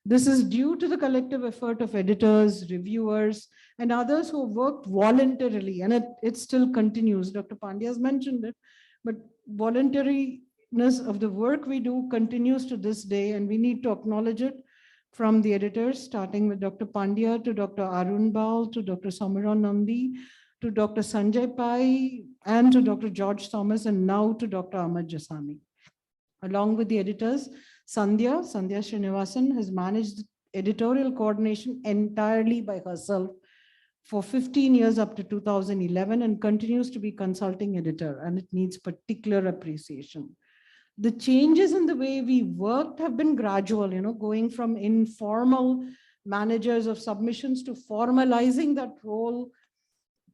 This is due to the collective effort of editors, reviewers, and others who worked voluntarily, and it still continues. Dr. Pandya has mentioned it, but voluntariness of the work we do continues to this day, and we need to acknowledge it from the editors, starting with Dr. Pandya to Dr. Arun Bal to Dr. Samiran Nandi to Dr. Sanjay Pai and to Dr. George Thomas, and now to Dr. Amar Jasani. Along with the editors, Sandhya Srinivasan has managed editorial coordination entirely by herself for 15 years up to 2011 and continues to be consulting editor, and it needs particular appreciation. The changes in the way we worked have been gradual, going from informal managers of submissions to formalizing that role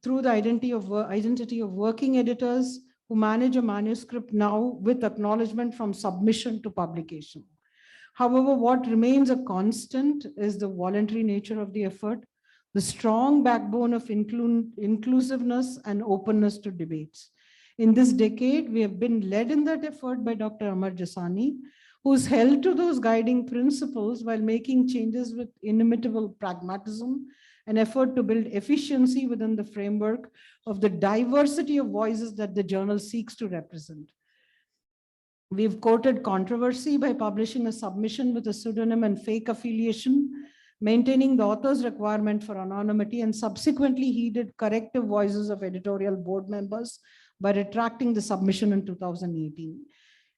through the identity of working editors who manage a manuscript now with acknowledgement from submission to publication. However, what remains a constant is the voluntary nature of the effort, the strong backbone of inclusiveness and openness to debates. In this decade, we have been led in that effort by Dr. Amar Jasani, who's held to those guiding principles while making changes with inimitable pragmatism, an effort to build efficiency within the framework of the diversity of voices that the journal seeks to represent. We've courted controversy by publishing a submission with a pseudonym and fake affiliation, maintaining the author's requirement for anonymity, and subsequently heeded corrective voices of editorial board members by retracting the submission in 2018.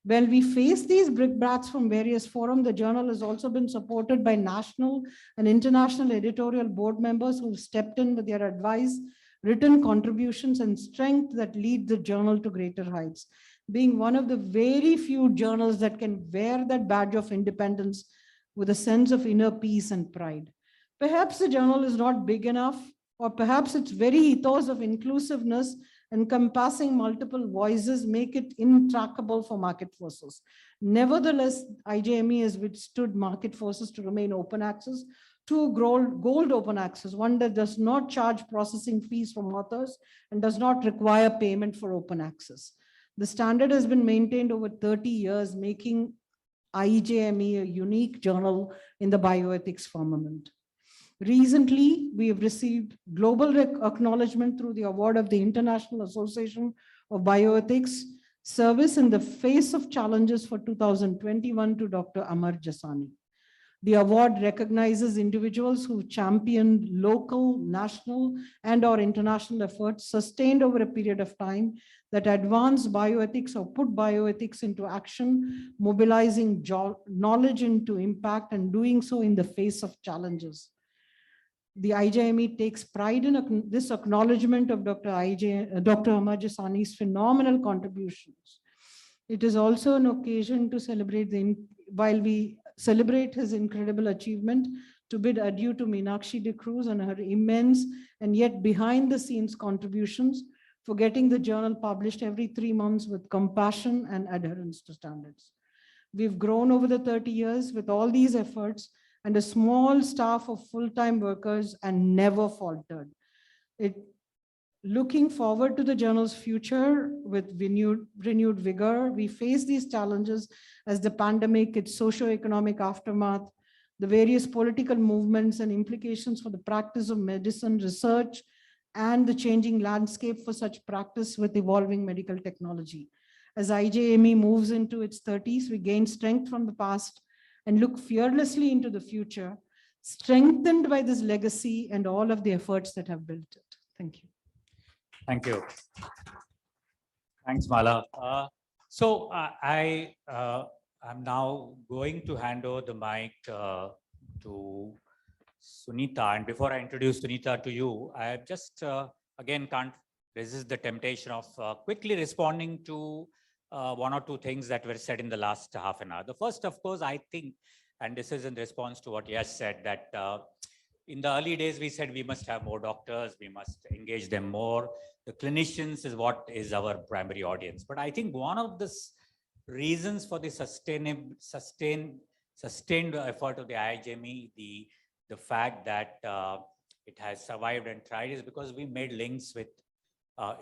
While we face these brickbats from various forums, the journal has also been supported by national and international editorial board members who have stepped in with their advice, written contributions, and strength that lead the journal to greater heights. Being one of the very few journals that can wear that badge of independence with a sense of inner peace and pride. Perhaps the journal is not big enough, or perhaps its very ethos of inclusiveness encompassing multiple voices make it intractable for market forces. Nevertheless, IJME has withstood market forces to remain open access, to gold open access, one that does not charge processing fees from authors and does not require payment for open access. The standard has been maintained over 30 years, making IJME a unique journal in the bioethics firmament. Recently, we have received global acknowledgement through the award of the International Association of Bioethics Service in the Face of Challenges for 2021 to Dr. Amar Jasani. The award recognizes individuals who championed local, national, and/or international efforts sustained over a period of time that advance bioethics or put bioethics into action, mobilizing knowledge into impact, and doing so in the face of challenges. The IJME takes pride in this acknowledgement of Dr. Amar Jasani's phenomenal contributions. It is also an occasion to celebrate, while we celebrate his incredible achievement, to bid adieu to Meenakshi de Cruz and her immense and yet behind the scenes contributions for getting the journal published every 3 months with compassion and adherence to standards. We've grown over the 30 years with all these efforts and a small staff of full-time workers and never faltered. Looking forward to the journal's future with renewed vigor, we face these challenges as the pandemic, its socio-economic aftermath, the various political movements and implications for the practice of medicine research, and the changing landscape for such practice with evolving medical technology. As IJME moves into its 30s, we gain strength from the past and look fearlessly into the future, strengthened by this legacy and all of the efforts that have built it. Thank you. Thank you. Thanks, Mala. I'm now going to hand over the mic to Sunita. And before I introduce Sunita to you, I just, again, can't resist the temptation of quickly responding to one or two things that were said in the last half an hour. The first, of course, I think, and this is in response to what Yash said, that in the early days, we said we must have more doctors, we must engage them more. The clinicians is what is our primary audience. But I think one of the reasons for the sustained effort of the IJME, the fact that it has survived and tried, is because we made links with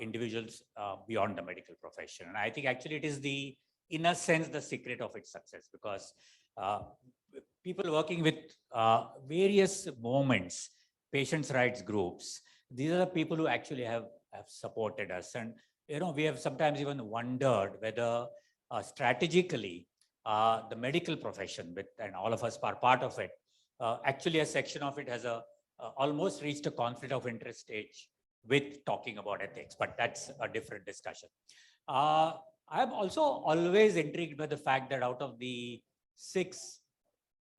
individuals beyond the medical profession. And I think actually it is in a sense, the secret of its success, because people working with various moments, patients' rights groups, these are the people who actually have supported us. And, we have sometimes even wondered whether strategically the medical profession, and all of us are part of it, actually a section of it has almost reached a conflict of interest stage with talking about ethics, but that's a different discussion. I'm also always intrigued by the fact that out of the 6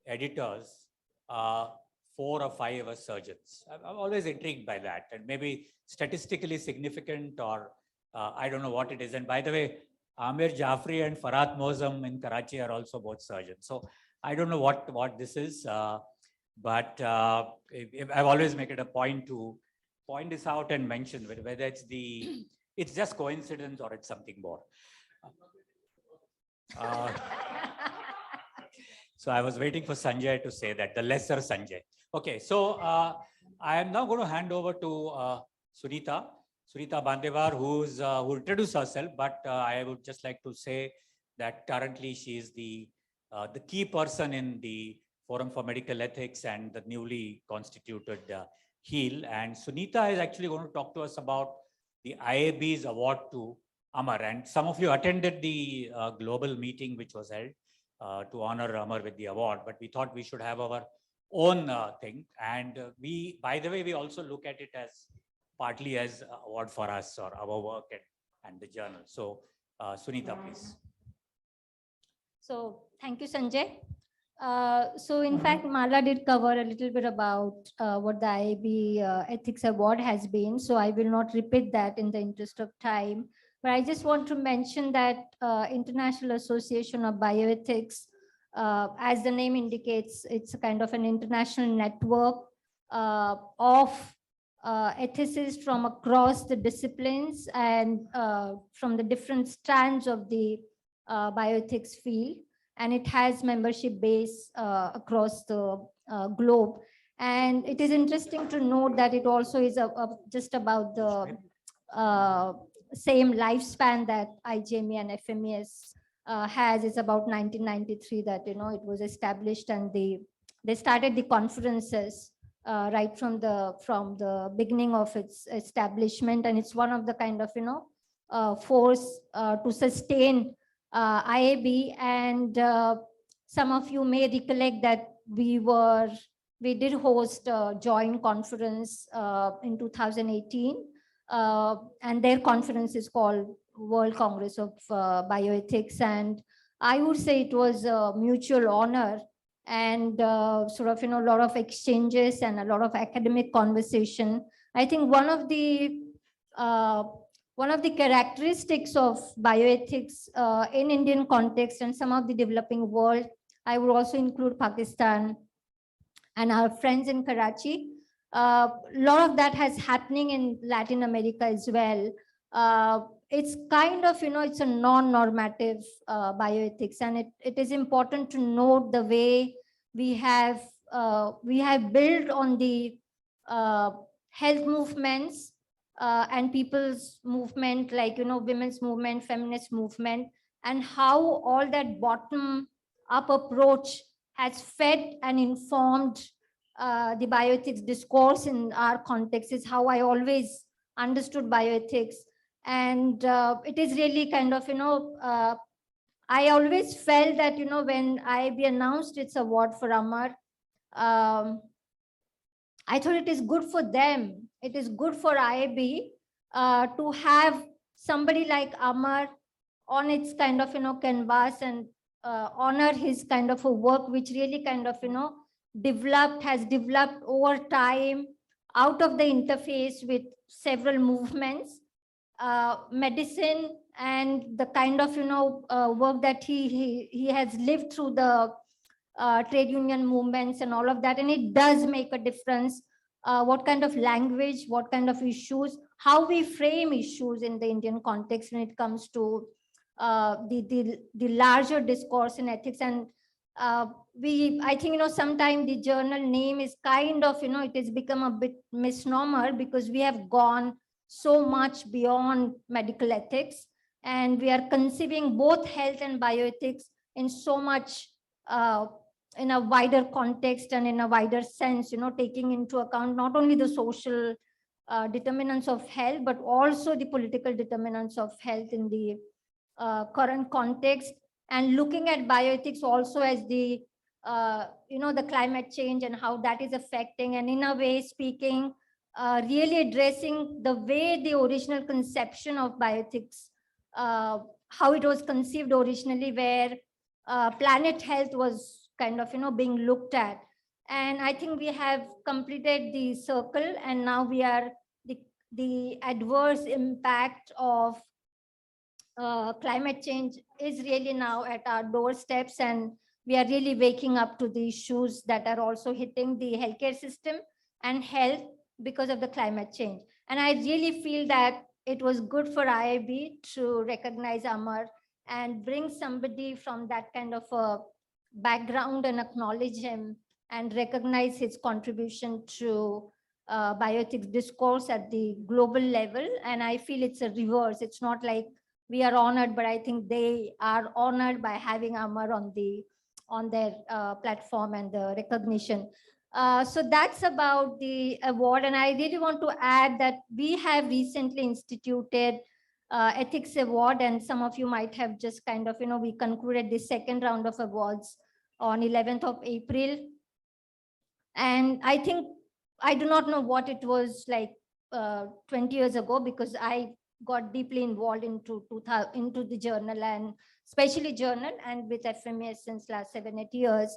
editors, 4 or 5 are surgeons. I'm always intrigued by that, and maybe statistically significant, or I don't know what it is. And by the way, Amir Jafri and Farhat Mozam in Karachi are also both surgeons. So I don't know what this is, but I've always made it a point to point this out and mention whether it's just coincidence or it's something more. So I was waiting for Sanjay to say that, the lesser Sanjay. Okay, so I am now going to hand over to Sunita Bandevar, who introduced herself, but I would just like to say that currently she is the key person in the Forum for Medical Ethics and the newly constituted HEAL. And Sunita is actually going to talk to us about the IAB's award to Amar. And some of you attended the global meeting which was held to honor Amar with the award, but we thought we should have our own thing. And by the way, we also look at it as partly as an award for us or our work and the journal. So Sunita, please. So thank you, Sanjay. So in fact, Mala did cover a little bit about what the IAB Ethics Award has been. So I will not repeat that in the interest of time. But I just want to mention that International Association of Bioethics, as the name indicates, it's a kind of an international network of ethicists from across the disciplines and from the different strands of the bioethics field. And it has membership base across the globe. And it is interesting to note that it also is just about the same lifespan that IJME and FMES has. It's about 1993 that, it was established, and they started the conferences right from the beginning of its establishment. And it's one of the kind of, force to sustain IAB. And some of you may recollect that we did host a joint conference in 2018, and their conference is called World Congress of Bioethics. And I would say it was a mutual honor and sort of, a lot of exchanges and a lot of academic conversation. I think one of the characteristics of bioethics in Indian context and some of the developing world, I would also include Pakistan and our friends in Karachi. A lot of that has happening in Latin America as well. It's kind of, it's a non-normative bioethics, and it is important to note the way we have built on the health movements and people's movement, like, women's movement, feminist movement, and how all that bottom up approach has fed and informed the bioethics discourse in our context, is how I always understood bioethics. And it is really kind of, I always felt that, when IAB announced its award for Amar, I thought it is good for them. It is good for IAB to have somebody like Amar on its kind of, canvas, and honor his kind of a work, which really kind of, has developed over time out of the interface with several movements, medicine, and the kind of, work that he has lived through the trade union movements and all of that. And it does make a difference what kind of language, what kind of issues, how we frame issues in the Indian context when it comes to the larger discourse in ethics. And I think, sometimes the journal name is kind of, it has become a bit misnomer, because we have gone so much beyond medical ethics, and we are conceiving both health and bioethics in so much in a wider context and in a wider sense, taking into account not only the social determinants of health, but also the political determinants of health in the current context, and looking at bioethics also as the, the climate change and how that is affecting, and in a way speaking, really addressing the way the original conception of bioethics, how it was conceived originally, where planet health was kind of, being looked at. And I think we have completed the circle, and now we are the adverse impact of climate change is really now at our doorsteps, and we are really waking up to the issues that are also hitting the healthcare system and health because of the climate change. And I really feel that it was good for IAB to recognize Amar and bring somebody from that kind of a background and acknowledge him and recognize his contribution to bioethics discourse at the global level. And I feel it's a reverse. It's not like we are honored, but I think they are honored by having Amar on their platform and the recognition. So that's about the award. And I really want to add that we have recently instituted Ethics Award, and some of you might have just kind of, we concluded the second round of awards on 11th of April. And I think I do not know what it was like 20 years ago, because I got deeply involved into the journal, and especially journal, and with FMES since last 7-8 years.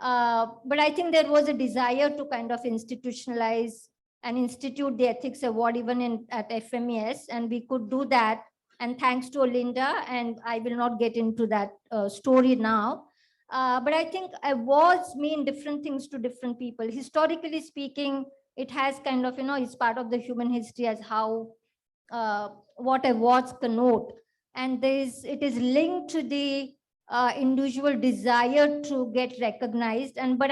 But I think there was a desire to kind of institutionalize and institute the ethics award even at FMES, and we could do that. And thanks to Olinda, and I will not get into that story now. But I think awards mean different things to different people. Historically speaking, it has kind of, it's part of the human history as how what awards connote. And it is linked to the individual desire to get recognized. And but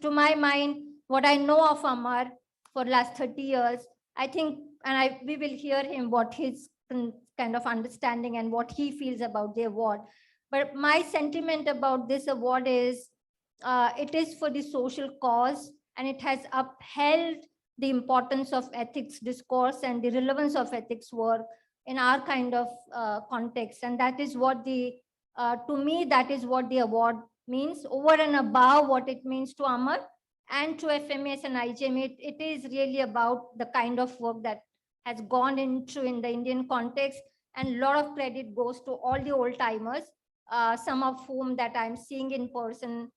to my mind, what I know of Amar for last 30 years, I think, and we will hear him what his kind of understanding and what he feels about the award. But my sentiment about this award is it is for the social cause, and it has upheld the importance of ethics discourse and the relevance of ethics work in our kind of context. And that is what to me, that is what the award means, over and above what it means to Amar and to FMES and IJME. It is really about the kind of work that has gone into in the Indian context, and a lot of credit goes to all the old timers, some of whom that I'm seeing in person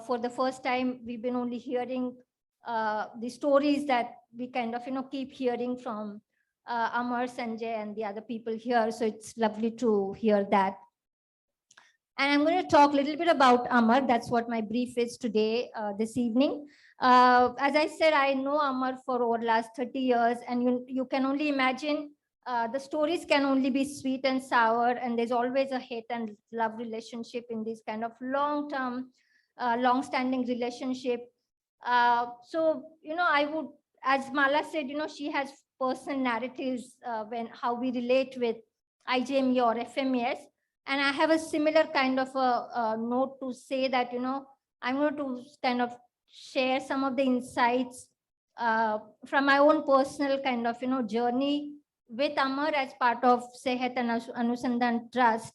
for the first time. We've been only hearing the stories that we kind of keep hearing from Amar, Sanjay, and the other people here. So it's lovely to hear that. And I'm going to talk a little bit about Amar. That's what my brief is today, this evening. As I said, I know Amar for over the last 30 years, and you can only imagine the stories can only be sweet and sour, and there's always a hate and love relationship in this kind of long-term, long-standing relationship. So, I would, as Mala said, she has personal narratives how we relate with IJME or FMES. And I have a similar kind of a note to say that, I'm going to kind of share some of the insights from my own personal kind of, journey with Amar as part of Sehat and Anusandhan Trust.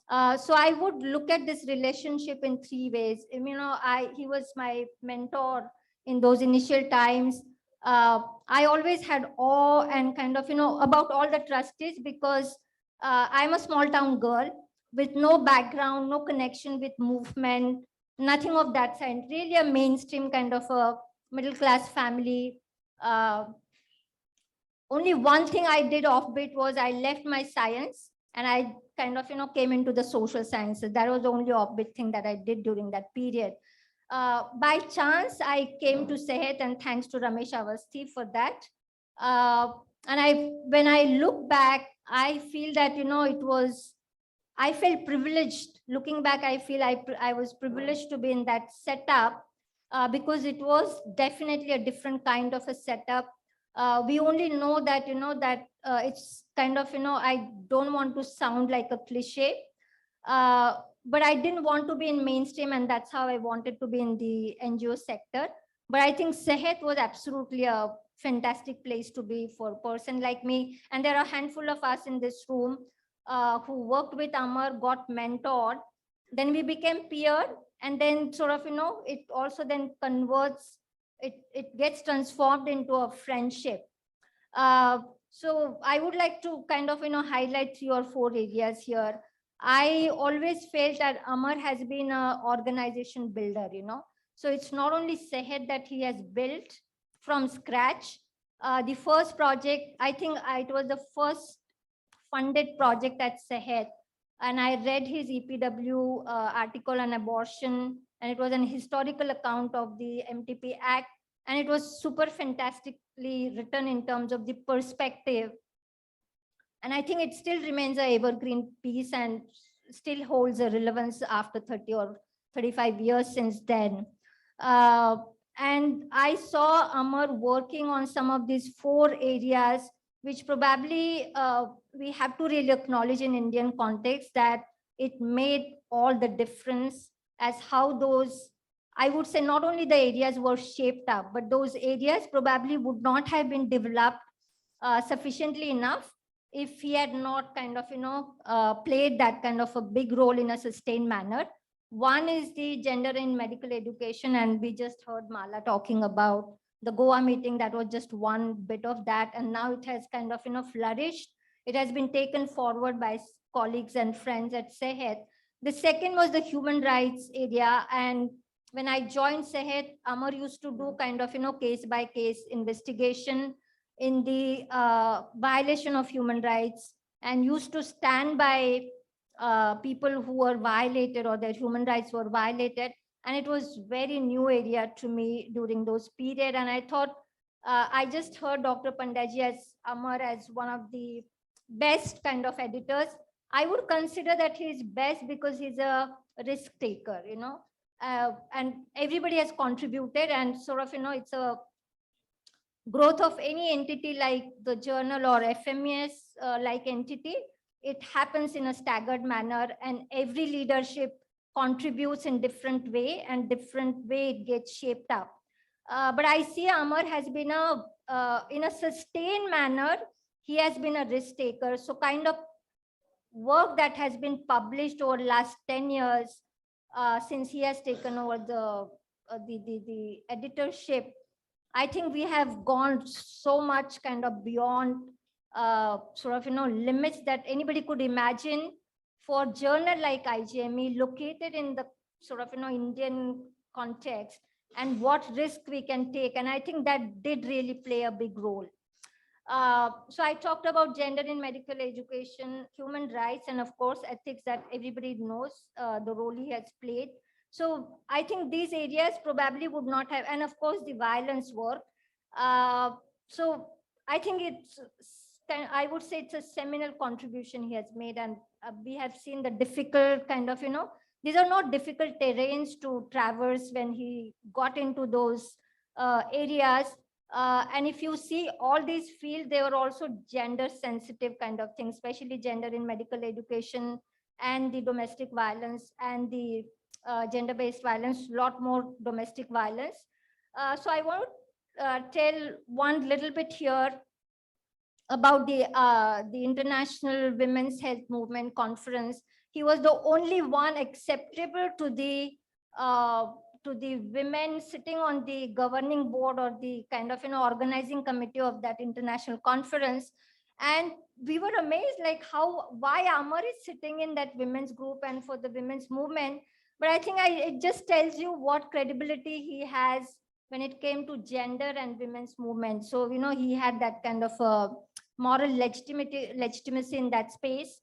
So I would look at this relationship in 3 ways. He was my mentor in those initial times. I always had awe and kind of, about all the trustees, because I'm a small town girl with no background, no connection with movement, nothing of that kind. Really a mainstream kind of a middle class family. Only one thing I did offbeat was I left my science and I kind of, came into the social sciences. That was the only offbeat thing that I did during that period. By chance, I came to Sehat, and thanks to Ramesh Avasthi for that. And when I look back, I feel that, I felt privileged. Looking back, I feel I was privileged to be in that setup because it was definitely a different kind of a setup. We only know that, it's kind of, I don't want to sound like a cliche, but I didn't want to be in mainstream, and that's how I wanted to be in the NGO sector. But I think Sehat was absolutely a fantastic place to be for a person like me. And there are a handful of us in this room who worked with Amar, got mentored, then we became peer, and then sort of, it also then converts, it gets transformed into a friendship. So I would like to kind of, highlight 3 or 4 areas here. I always felt that Amar has been an organization builder, So it's not only Sehat that he has built from scratch. The first project, I think it was the first funded project at Sehat. And I read his EPW article on abortion, and it was an historical account of the MTP Act. And it was super fantastically written in terms of the perspective. And I think it still remains an evergreen piece and still holds a relevance after 30 or 35 years since then. And I saw Amar working on some of these 4 areas, which probably we have to really acknowledge in Indian context, that it made all the difference as how those, I would say, not only the areas were shaped up, but those areas probably would not have been developed sufficiently enough if he had not kind of, played that kind of a big role in a sustained manner. One is the gender in medical education, and we just heard Mala talking about the Goa meeting. That was just one bit of that, and now it has kind of flourished. It has been taken forward by colleagues and friends at Sehet. The second was the human rights area, and when I joined Sehet, Amar used to do kind of case by case investigation in the violation of human rights, and used to stand by people who were violated or their human rights were violated. And it was very new area to me during those period. And I thought, I just heard Dr. Pandaji as Amar as one of the best kind of editors. I would consider that he's best because he's a risk taker, and everybody has contributed, and sort of, it's a growth of any entity like the journal or FMES like entity. It happens in a staggered manner, and every leadership contributes in different way, and different way it gets shaped up. But I see Amar has been in a sustained manner, he has been a risk taker. So kind of work that has been published over last 10 years since he has taken over the editorship, I think we have gone so much kind of beyond sort of limits that anybody could imagine for journal like IJME located in the sort of Indian context, and what risk we can take. And I think that did really play a big role. So I talked about gender in medical education, human rights, and of course ethics that everybody knows the role he has played. So I think these areas probably would not have, and of course the violence work. So I think I would say it's a seminal contribution he has made, and we have seen the difficult kind of, these are not difficult terrains to traverse when he got into those areas. And if you see all these fields, they were also gender sensitive kind of things, especially gender in medical education and the domestic violence and the gender-based violence, a lot more domestic violence. So I want to tell one little bit here about the International Women's Health Movement Conference. He was the only one acceptable to the women sitting on the governing board or the kind of organizing committee of that international conference. And we were amazed like why Amar is sitting in that women's group and for the women's movement. But I think it just tells you what credibility he has when it came to gender and women's movement. So, he had that kind of moral legitimacy in that space.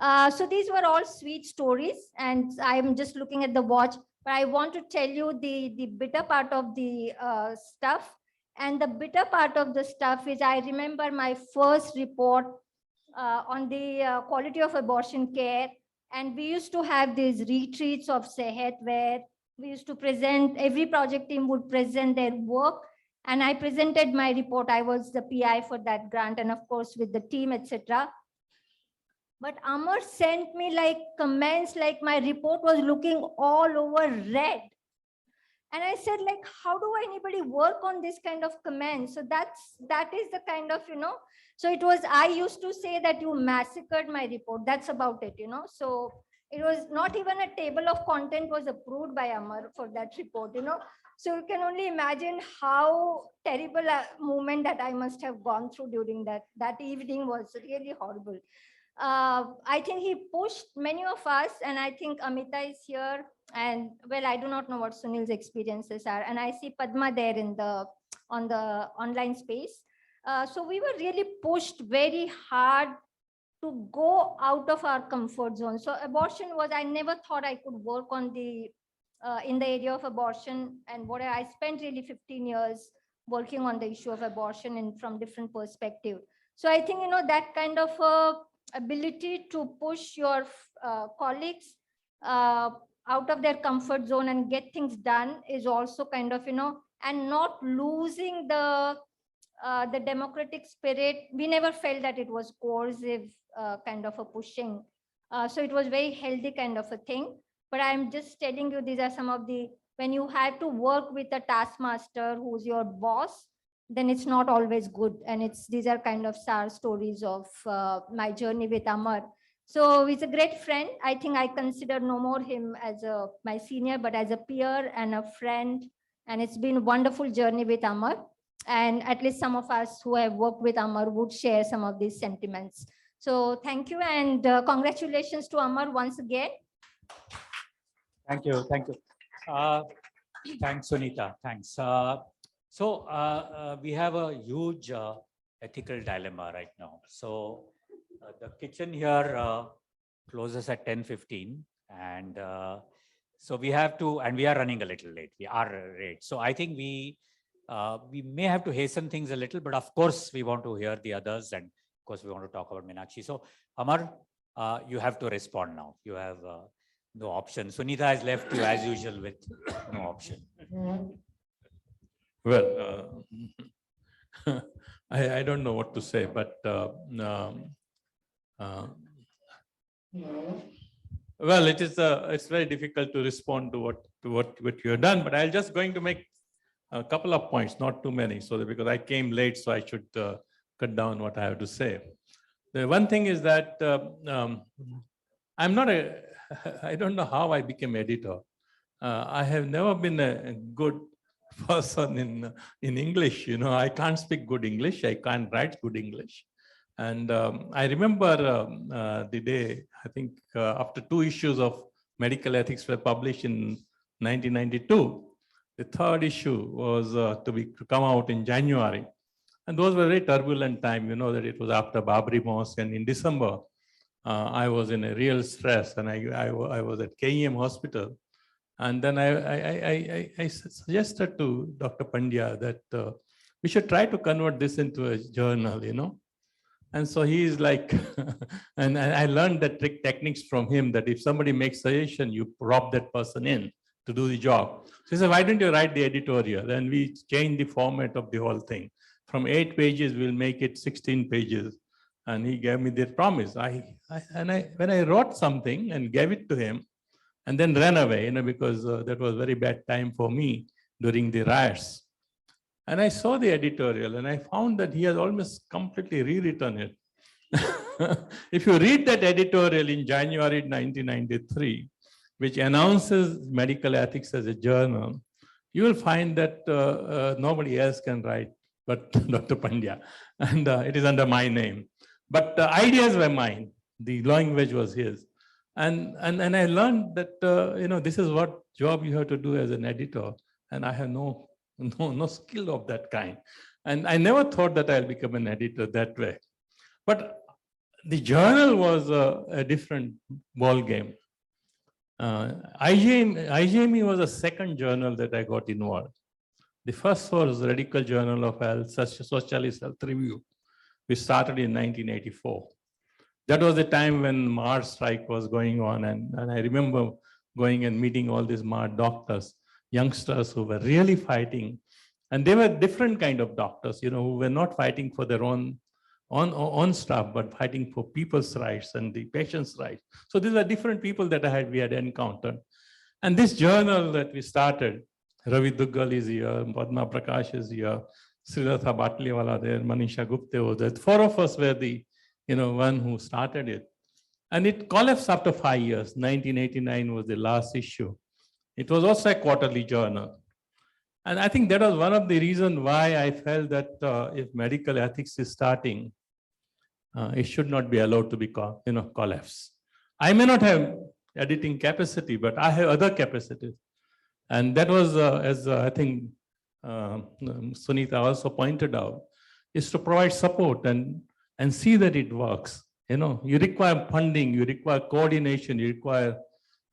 So these were all sweet stories, and I'm just looking at the watch, but I want to tell you the bitter part of the stuff. And the bitter part of the stuff is, I remember my first report on the quality of abortion care. And we used to have these retreats of Sehet where we used to present, every project team would present their work. And I presented my report. I was the PI for that grant, and of course with the team, etc. But Amar sent me like comments, like my report was looking all over red. And I said, like, how do anybody work on this kind of comments? So that is the kind of, so it was, I used to say that you massacred my report. That's about it, So it was not even a table of content was approved by Amar for that report, So you can only imagine how terrible a moment that I must have gone through during that evening was really horrible. I think he pushed many of us, and I think Amita is here, and well, I do not know what Sunil's experiences are, and I see Padma there on the online space. So we were really pushed very hard to go out of our comfort zone. So abortion was, I never thought I could work on in the area of abortion, and I spent really 15 years working on the issue of abortion from different perspectives. So I think, that kind of ability to push your colleagues out of their comfort zone and get things done is also kind of, and not losing the democratic spirit. We never felt that it was coercive kind of a pushing. So it was very healthy kind of a thing. But I'm just telling you, these are some of when you have to work with a taskmaster who's your boss, then it's not always good. And these are kind of sad stories of my journey with Amar. So he's a great friend. I think I consider no more him as my senior, but as a peer and a friend. And it's been a wonderful journey with Amar. And at least some of us who have worked with Amar would share some of these sentiments. So thank you, and congratulations to Amar once again. Thank you. Thank you. Thanks, Sunita. Thanks. We have a huge ethical dilemma right now. So the kitchen here closes at 10:15, and so we have to, and we are running a little late. We are late. So I think we may have to hasten things a little, but of course we want to hear the others, and of course we want to talk about Meenakshi. So Amar, you have to respond now. You have no option. Sunita has left you as usual with no option. Well, I don't know what to say, but well, it's very difficult to respond to what you have done. But I'm just going to make a couple of points, not too many, so that because I came late, so I should cut down what I have to say. The one thing is that I'm not a. I don't know how I became editor. I have never been a good person in English. You know, I can't speak good English. I can't write good English. And I remember the day, I think after 2 issues of medical ethics were published in 1992, the 3rd issue was to come out in January. And those were very turbulent time, you know, that it was after Babri Mosque, and in December, I was in a real stress, and I was at KEM hospital. And then I suggested to Dr. Pandya that we should try to convert this into a journal, you know. And so he is like, and I learned the techniques from him, that if somebody makes suggestion, you prop that person in to do the job. So he said, why don't you write the editorial? Then we changed the format of the whole thing. From 8 pages, we'll make it 16 pages. And he gave me that promise. When I wrote something and gave it to him, and then ran away, you know, because that was very bad time for me during the riots. And I saw the editorial, and I found that he has almost completely rewritten it. If you read that editorial in January 1993, which announces medical ethics as a journal, you will find that nobody else can write but Dr. Pandya, and it is under my name. But the ideas were mine. The language was his. And I learned that, you know, this is what job you have to do as an editor. And I have no skill of that kind. And I never thought that I'll become an editor that way. But the journal was a different ball game. IJME was the second journal that I got involved. The first was Radical Journal of Health, Socialist Health Review. We started in 1984. That was the time when Mars strike was going on. And I remember going and meeting all these Mars doctors, youngsters who were really fighting. And they were different kind of doctors, you know, who were not fighting for their own stuff, but fighting for people's rights and the patients' rights. So these are different people that we had encountered. And this journal that we started, Ravi Duggal is here, Padma Prakash is here, Srilatha Batliwala there, Manisha Gupta was there. 4 of us were the, you know, one who started it. And it collapsed after 5 years. 1989 was the last issue. It was also a quarterly journal. And I think that was one of the reasons why I felt that if medical ethics is starting, it should not be allowed to be, collapse. I may not have editing capacity, but I have other capacities. And that was, as I think Sunita also pointed out, is to provide support and see that it works. You know, you require funding, you require coordination, you require,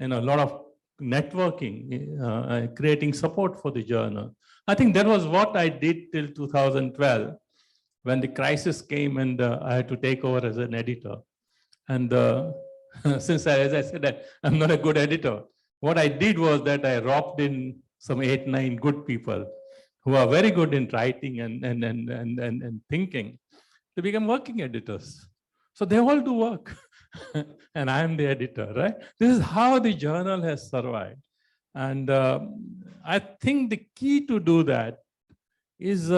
a lot of networking, creating support for the journal. I think that was what I did till 2012, when the crisis came and I had to take over as an editor. And since, as I said, I'm not a good editor, what I did was that I roped in some 8, 9 good people who are very good in writing and thinking to become working editors. So they all do work. And I'm the editor, right? This is how the journal has survived. And I think the key to do that is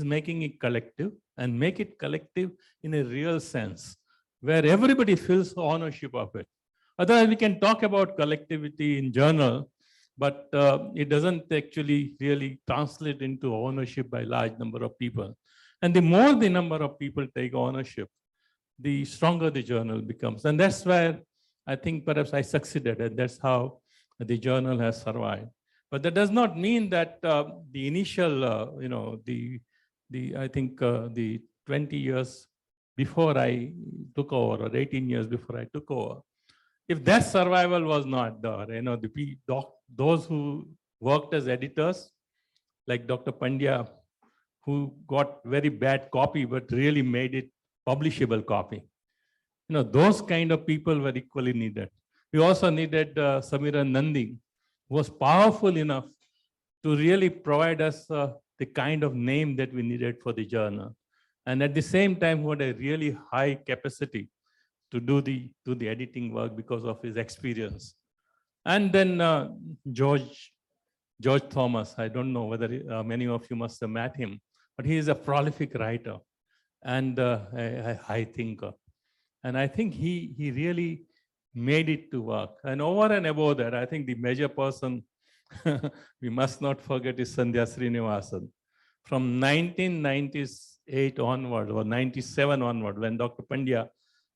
making it collective, and make it collective in a real sense. where everybody feels ownership of it. Otherwise, we can talk about collectivity in journal, but it doesn't actually really translate into ownership by large number of people. And the more the number of people take ownership, the stronger the journal becomes. And that's where I think perhaps I succeeded, and that's how the journal has survived. But that does not mean that the initial, I think the 20 years before I took over, or 18 years before I took over, if that survival was not there, those who worked as editors, like Dr. Pandya, who got very bad copy, but really made it publishable copy. Those kind of people were equally needed. We also needed Samira Nandi, who was powerful enough to really provide us the kind of name that we needed for the journal. And at the same time, who had a really high capacity to do the editing work because of his experience. And then George Thomas, I don't know whether many of you must have met him, but he is a prolific writer and a high thinker. And I think he really made it to work. And over and above that, I think the major person we must not forget is Sandhya Srinivasan. From 1998 onward, or 97 onward, when Dr. Pandya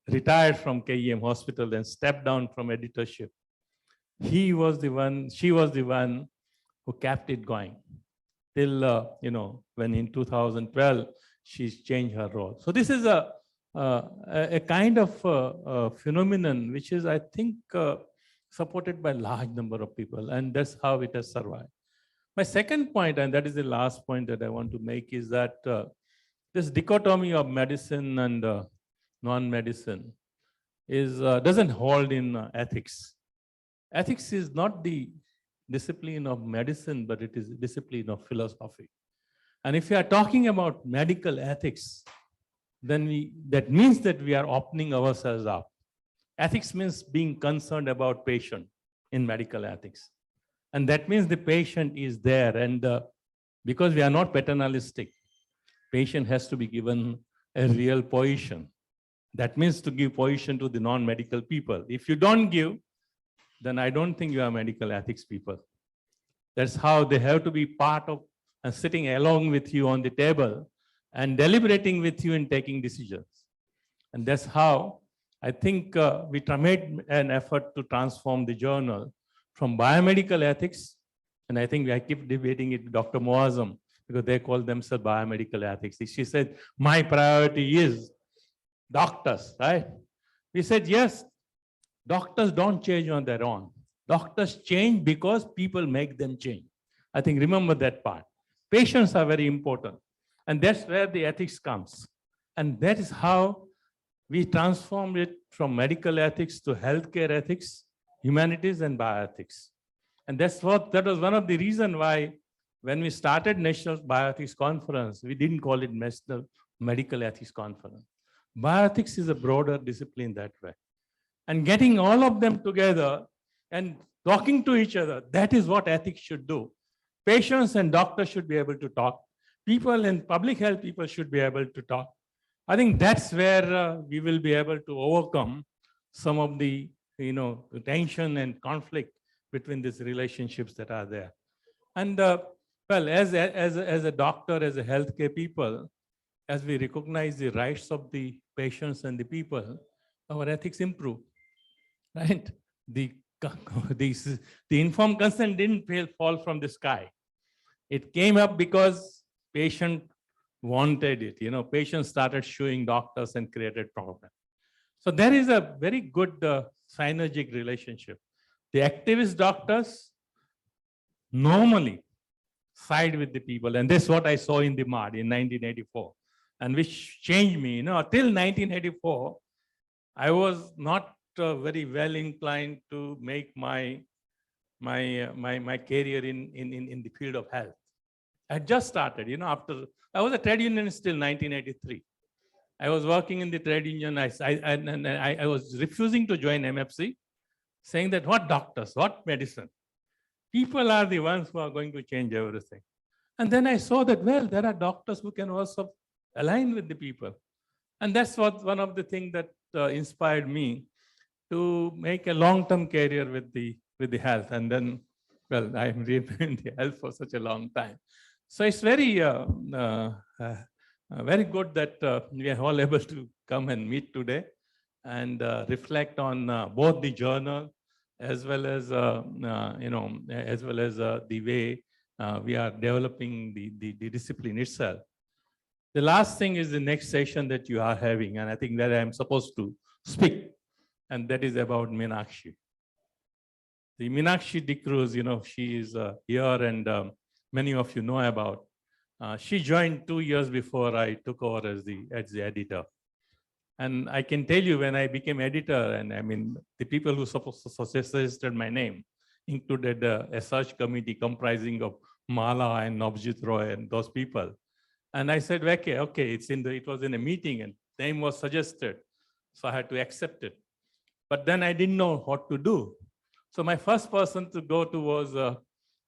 retired from KEM Hospital and stepped down from editorship, she was the one who kept it going till, when in 2012, she's changed her role. So this is a kind of phenomenon which is, I think, supported by a large number of people, and that's how it has survived. My second point, and that is the last point that I want to make, is that this dichotomy of medicine and non-medicine doesn't hold in ethics. Ethics is not the discipline of medicine, but it is a discipline of philosophy. And if we are talking about medical ethics, then that means that we are opening ourselves up. Ethics means being concerned about patient in medical ethics. And that means the patient is there. And because we are not paternalistic, patient has to be given a real position. That means to give position to the non-medical people. If you don't give, then I don't think you are medical ethics people. That's how they have to be part of and sitting along with you on the table and deliberating with you and taking decisions. And that's how I think we made an effort to transform the journal from biomedical ethics, and I think I keep debating it with Dr. Moazam, because they call themselves biomedical ethics. She said, my priority is doctors, right? We said, yes, doctors don't change on their own. Doctors change because people make them change. I think remember that part. Patients are very important. And that's where the ethics comes. And that is how we transformed it from medical ethics to healthcare ethics, humanities, and bioethics. And that was one of the reasons why when we started National Bioethics Conference, we didn't call it National Medical Ethics Conference. Bioethics is a broader discipline that way. And getting all of them together and talking to each other, that is what ethics should do. Patients and doctors should be able to talk. People in public health people should be able to talk. I think that's where we will be able to overcome some of the tension and conflict between these relationships that are there. And well, as a doctor, as a healthcare people, as we recognize the rights of the patients and the people, our ethics improve, right? The informed consent didn't fall from the sky. It came up because patient wanted it. Patients started suing doctors and created problems. So there is a very good synergic relationship. The activist doctors normally side with the people. And that's what I saw in the MAD in 1984, and which changed me. Till 1984, I was not very well inclined to make my career in the field of health. I had just started, after I was a trade unionist till 1983. I was working in the trade union. I was refusing to join MFC, saying that what doctors, what medicine? People are the ones who are going to change everything. And then I saw that, well, there are doctors who can also align with the people. And that's what one of the things that inspired me to make a long-term career with the health. And then, well, I'm really in the health for such a long time. So it's very very good that we are all able to come and meet today and reflect on both the journal as well as as well as the way we are developing the discipline itself. The last thing is the next session that you are having, and I think that I'm supposed to speak, and that is about Meenakshi. The Meenakshi Dikruz, she is here, and many of you know about. She joined 2 years before I took over as the editor. And I can tell you, when I became editor, and I mean, the people who suggested my name included a search committee comprising of Mala and Navjit Roy and those people. And I said, okay, it was in a meeting and name was suggested. So I had to accept it. But then I didn't know what to do. So my first person to go to was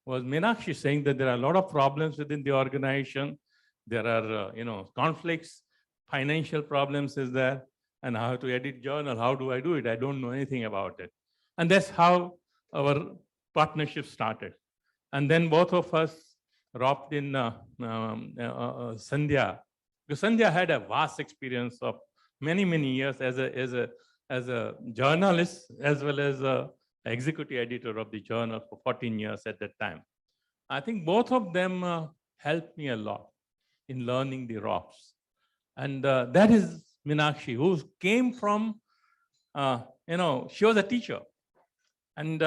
Meenakshi, saying that there are a lot of problems within the organization. There are, conflicts, financial problems is there, and how to edit journal. How do I do it? I don't know anything about it. And that's how our partnership started. And then both of us roped in Sandhya, because Sandhya had a vast experience of many years as a journalist, as well as executive editor of the journal for 14 years at that time. I think both of them helped me a lot in learning the ropes. And that is Meenakshi, who came from, she was a teacher. And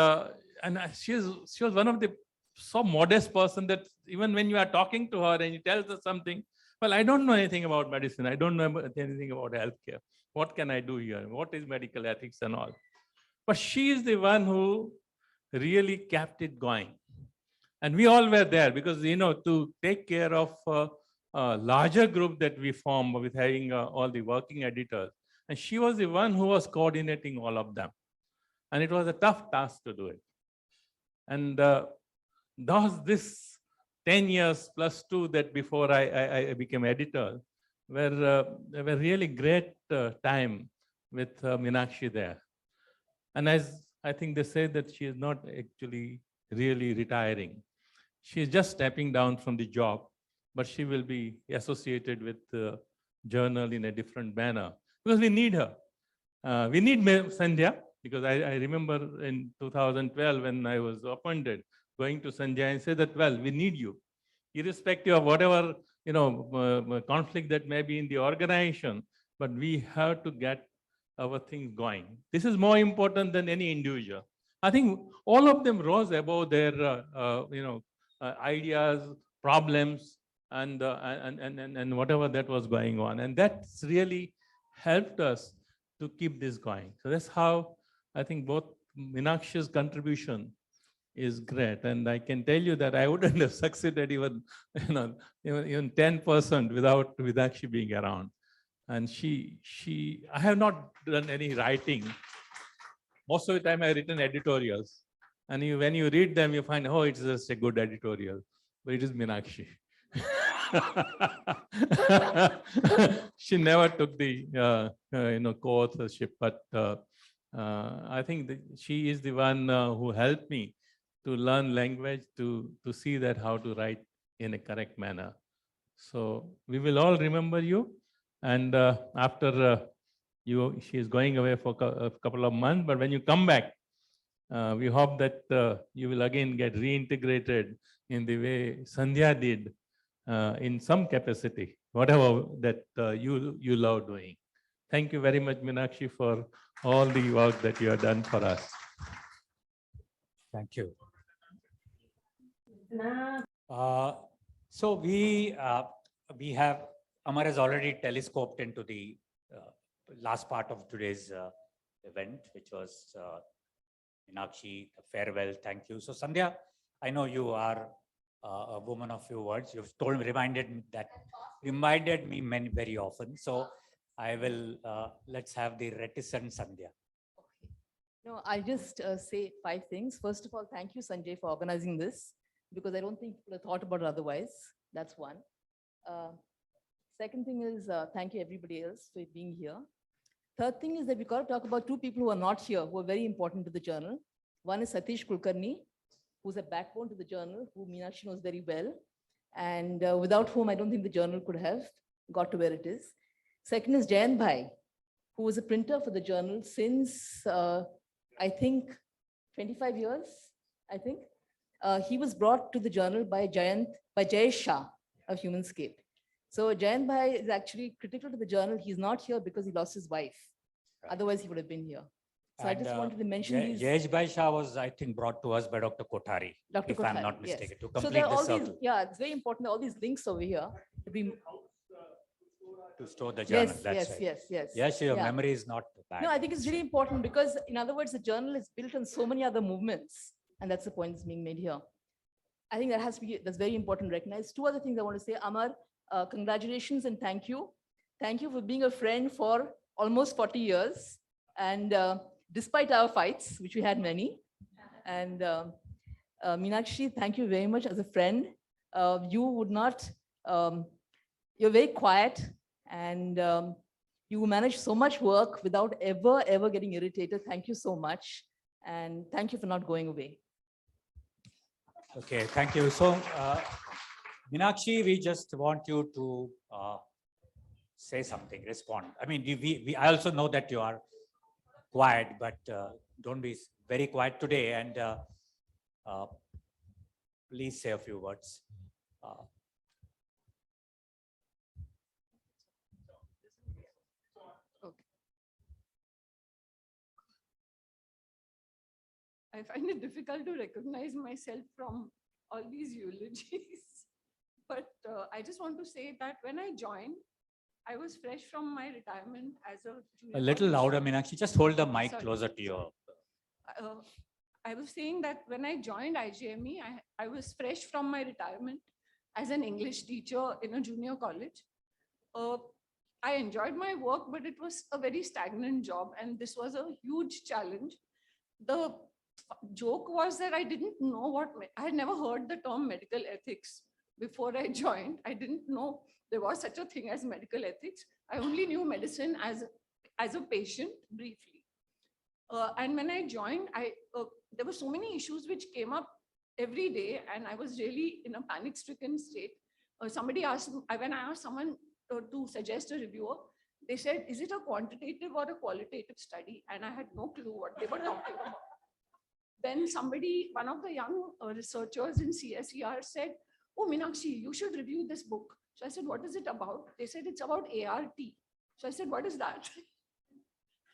she was one of the so modest person that even when you are talking to her and you tell her something, well, I don't know anything about medicine. I don't know anything about healthcare. What can I do here? What is medical ethics and all? But she is the one who really kept it going. And we all were there because, to take care of a larger group that we formed with having all the working editors. And she was the one who was coordinating all of them. And it was a tough task to do it. And this 10 years plus 2 that before I became editor were really great time with Meenakshi there. And as I think they say that she is not actually really retiring. She is just stepping down from the job, but she will be associated with the journal in a different manner because we need her. We need Sandhya, because I remember in 2012 when I was appointed, going to Sanjay and say that, well, we need you. Irrespective of whatever conflict that may be in the organization, but we have to get our things going. This is more important than any individual. I think all of them rose above their ideas, problems, and whatever that was going on, and that's really helped us to keep this going. So that's how I think both Meenakshi's contribution is great, and I can tell you that I wouldn't have succeeded even 10% without Meenakshi being around. And I have not done any writing. Most of the time I've written editorials, and when you read them, you find, oh, it's just a good editorial, but it is Meenakshi. She never took the co-authorship, but I think that she is the one who helped me to learn language, to see that how to write in a correct manner. So we will all remember you. And after she is going away for a couple of months, but when you come back, we hope that you will again get reintegrated in the way Sandhya did in some capacity, whatever that you love doing. Thank you very much, Meenakshi, for all the work that you have done for us. Thank you. So we have, Amar has already telescoped into the last part of today's event, which was Meenakshi, the farewell. Thank you. So Sandhya, I know you are a woman of few words. You've reminded me very often. So I will, let's have the reticent Sandhya. No, I'll just say 5 things. First of all, thank you, Sanjay, for organizing this, because I don't think people have thought about it otherwise. That's one. Second thing is, thank you everybody else for being here. Third thing is that we got to talk about two people who are not here, who are very important to the journal. One is Satish Kulkarni, who's a backbone to the journal, who Meenakshi knows very well, and without whom I don't think the journal could have got to where it is. Second is Jayant Bhai, who was a printer for the journal since, I think, 25 years, I think. He was brought to the journal by Jayesh Shah of Humanscape. So Jayant Bhai is actually critical to the journal. He's not here because he lost his wife. Otherwise, he would have been here. So I just wanted to mention these. Jayesh Bhai Shah was, I think, brought to us by Dr. Kothari, if I'm not mistaken, to So complete there are the all circle. these, yeah, it's very important, all these links over here. To store the journal, Yes, that's yes, right. yes. Yes, your Yeah. memory is not bad. No, I think it's really important because, in other words, the journal is built on so many other movements, and that's the point that's being made here. I think that has to be, that's very important to recognize. Two other things I want to say. Amar, congratulations and thank you. Thank you for being a friend for almost 40 years. And despite our fights, which we had many. And Meenakshi, thank you very much as a friend. You would not, you're very quiet and you manage so much work without ever getting irritated. Thank you so much. And thank you for not going away. Okay, thank you. So, Meenakshi, we just want you to say something, respond. I mean, I also know that you are quiet, but don't be very quiet today. And please say a few words. I find it difficult to recognize myself from all these eulogies. But I just want to say that when I joined, I was fresh from my retirement as a junior A little college louder, student. Meenakshi. Just hold the mic Sorry. closer to your. I was saying that when I joined IJME, I was fresh from my retirement as an English teacher in a junior college. I enjoyed my work, but it was a very stagnant job, and this was a huge challenge. The joke was that I didn't know I had never heard the term medical ethics before I joined. I didn't know there was such a thing as medical ethics. I only knew medicine as a patient briefly. And when I joined, there were so many issues which came up every day, and I was really in a panic-stricken state. Somebody asked, when I asked someone to suggest a reviewer, they said, is it a quantitative or a qualitative study? And I had no clue what they were talking about. Then one of the young researchers in CSER said, oh, Meenakshi, you should review this book. So I said, what is it about? They said, it's about ART. So I said, what is that?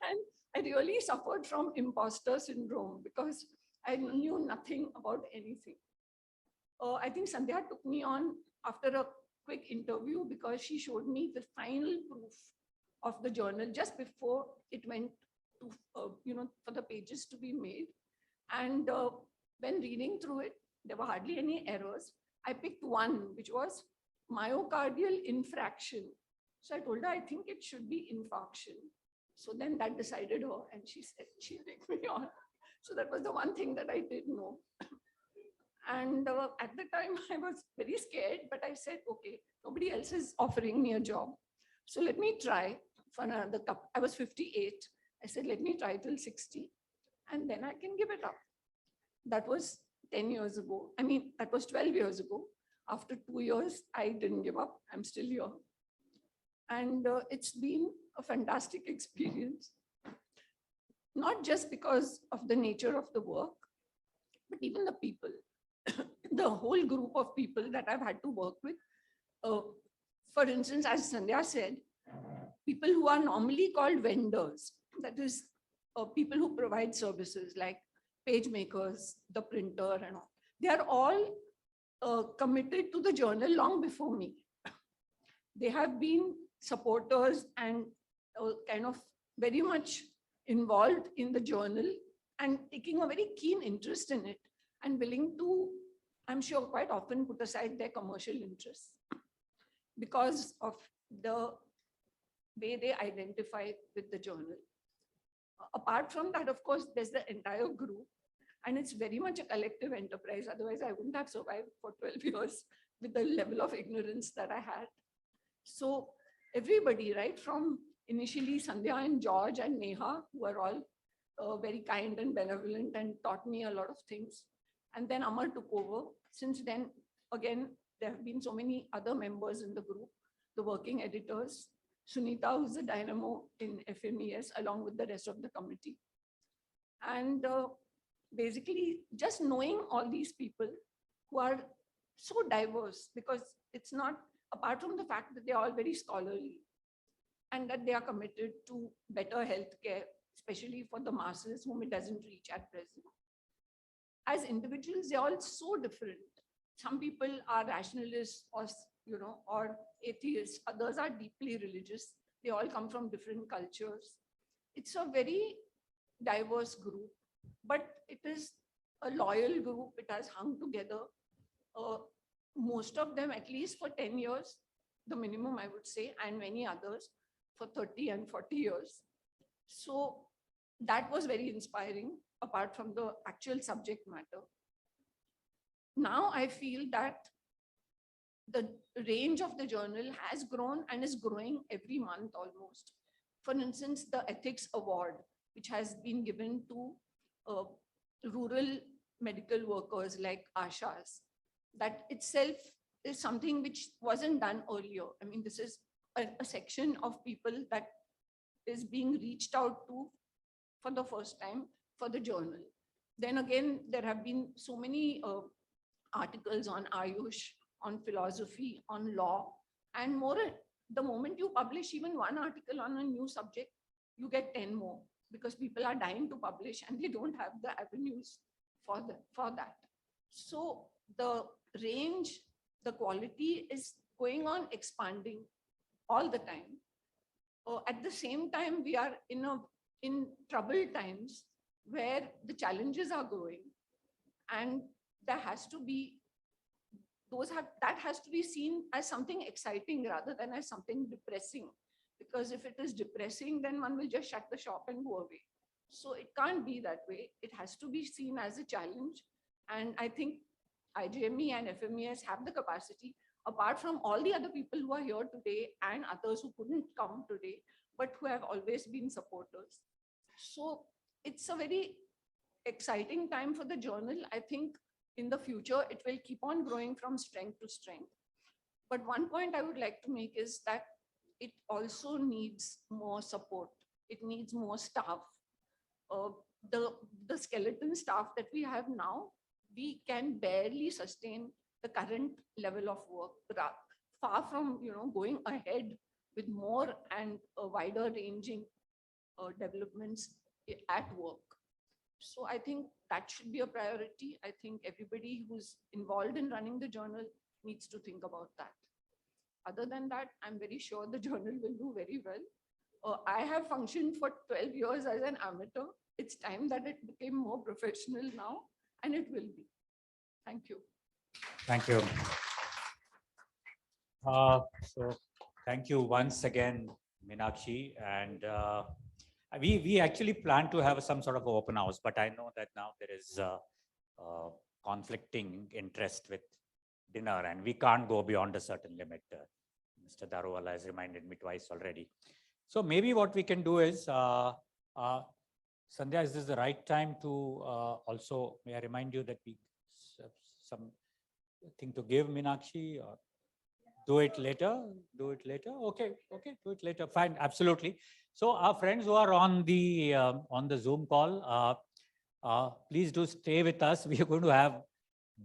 And I really suffered from imposter syndrome because I knew nothing about anything. I think Sandhya took me on after a quick interview because she showed me the final proof of the journal just before it went to, for the pages to be made. And when reading through it, there were hardly any errors. I picked one, which was myocardial infraction. So I told her, I think it should be infarction. So then that decided her, and she said, she'll take me on. So that was the one thing that I did know. And at the time, I was very scared, but I said, okay, nobody else is offering me a job. So let me try for another couple. I was 58. I said, let me try till 60, and then I can give it up. That was 10 years ago. I mean, that was 12 years ago. After 2 years, I didn't give up. I'm still here. And it's been a fantastic experience. Not just because of the nature of the work, but even the people. The whole group of people that I've had to work with. For instance, as Sandhya said, people who are normally called vendors, that is people who provide services like page makers, the printer and all. They are all committed to the journal long before me. They have been supporters and kind of very much involved in the journal and taking a very keen interest in it and willing to, I'm sure, quite often put aside their commercial interests because of the way they identify with the journal. Apart from that, of course, there's the entire group, and it's very much a collective enterprise. Otherwise, I wouldn't have survived for 12 years with the level of ignorance that I had. So everybody, right from initially Sandhya and George and Neha, who are all very kind and benevolent and taught me a lot of things. And then Amar took over. Since then, again, there have been so many other members in the group, the working editors, Sunita, who's the dynamo in FMES, along with the rest of the committee. And basically, just knowing all these people who are so diverse, because it's not, apart from the fact that they're all very scholarly and that they are committed to better healthcare, especially for the masses whom it doesn't reach at present. As individuals, they're all so different. Some people are rationalists or, or atheists. Others are deeply religious. They all come from different cultures. It's a very diverse group, but it is a loyal group. It has hung together. Most of them, at least for 10 years, the minimum I would say, and many others for 30 and 40 years. So that was very inspiring, apart from the actual subject matter. Now I feel that the range of the journal has grown and is growing every month almost. For instance, the Ethics Award, which has been given to rural medical workers like Ashas, that itself is something which wasn't done earlier. I mean, this is a section of people that is being reached out to for the first time for the journal. Then again, there have been so many articles on Ayush, on philosophy, on law, and more. The moment you publish even one article on a new subject, you get 10 more, because people are dying to publish and they don't have the avenues for that. So the range, the quality is going on expanding all the time. At the same time, we are in troubled times where the challenges are growing, and there has to be that has to be seen as something exciting rather than as something depressing. Because if it is depressing, then one will just shut the shop and go away. So it can't be that way. It has to be seen as a challenge. And I think IJME and FMES have the capacity, apart from all the other people who are here today and others who couldn't come today, but who have always been supporters. So it's a very exciting time for the journal. I think in the future, it will keep on growing from strength to strength. But one point I would like to make is that it also needs more support. It needs more staff. The skeleton staff that we have now, we can barely sustain the current level of work, far from going ahead with more and wider ranging developments at work. So I think that should be a priority. I think everybody who's involved in running the journal needs to think about that. Other than that, I'm very sure the journal will do very well. I have functioned for 12 years as an amateur. It's time that it became more professional now, and it will be. Thank you. Thank you. So thank you once again, Meenakshi. And we actually plan to have some sort of open house, but I know that now there is conflicting interest with dinner, and we can't go beyond a certain limit. Mr. Daruwala has reminded me twice already. So maybe what we can do is, Sandhya, is this the right time to also, may I remind you that we have something to give Meenakshi, or do it later? Do it later? Okay, do it later. Fine, absolutely. So our friends who are on the Zoom call, please do stay with us. We are going to have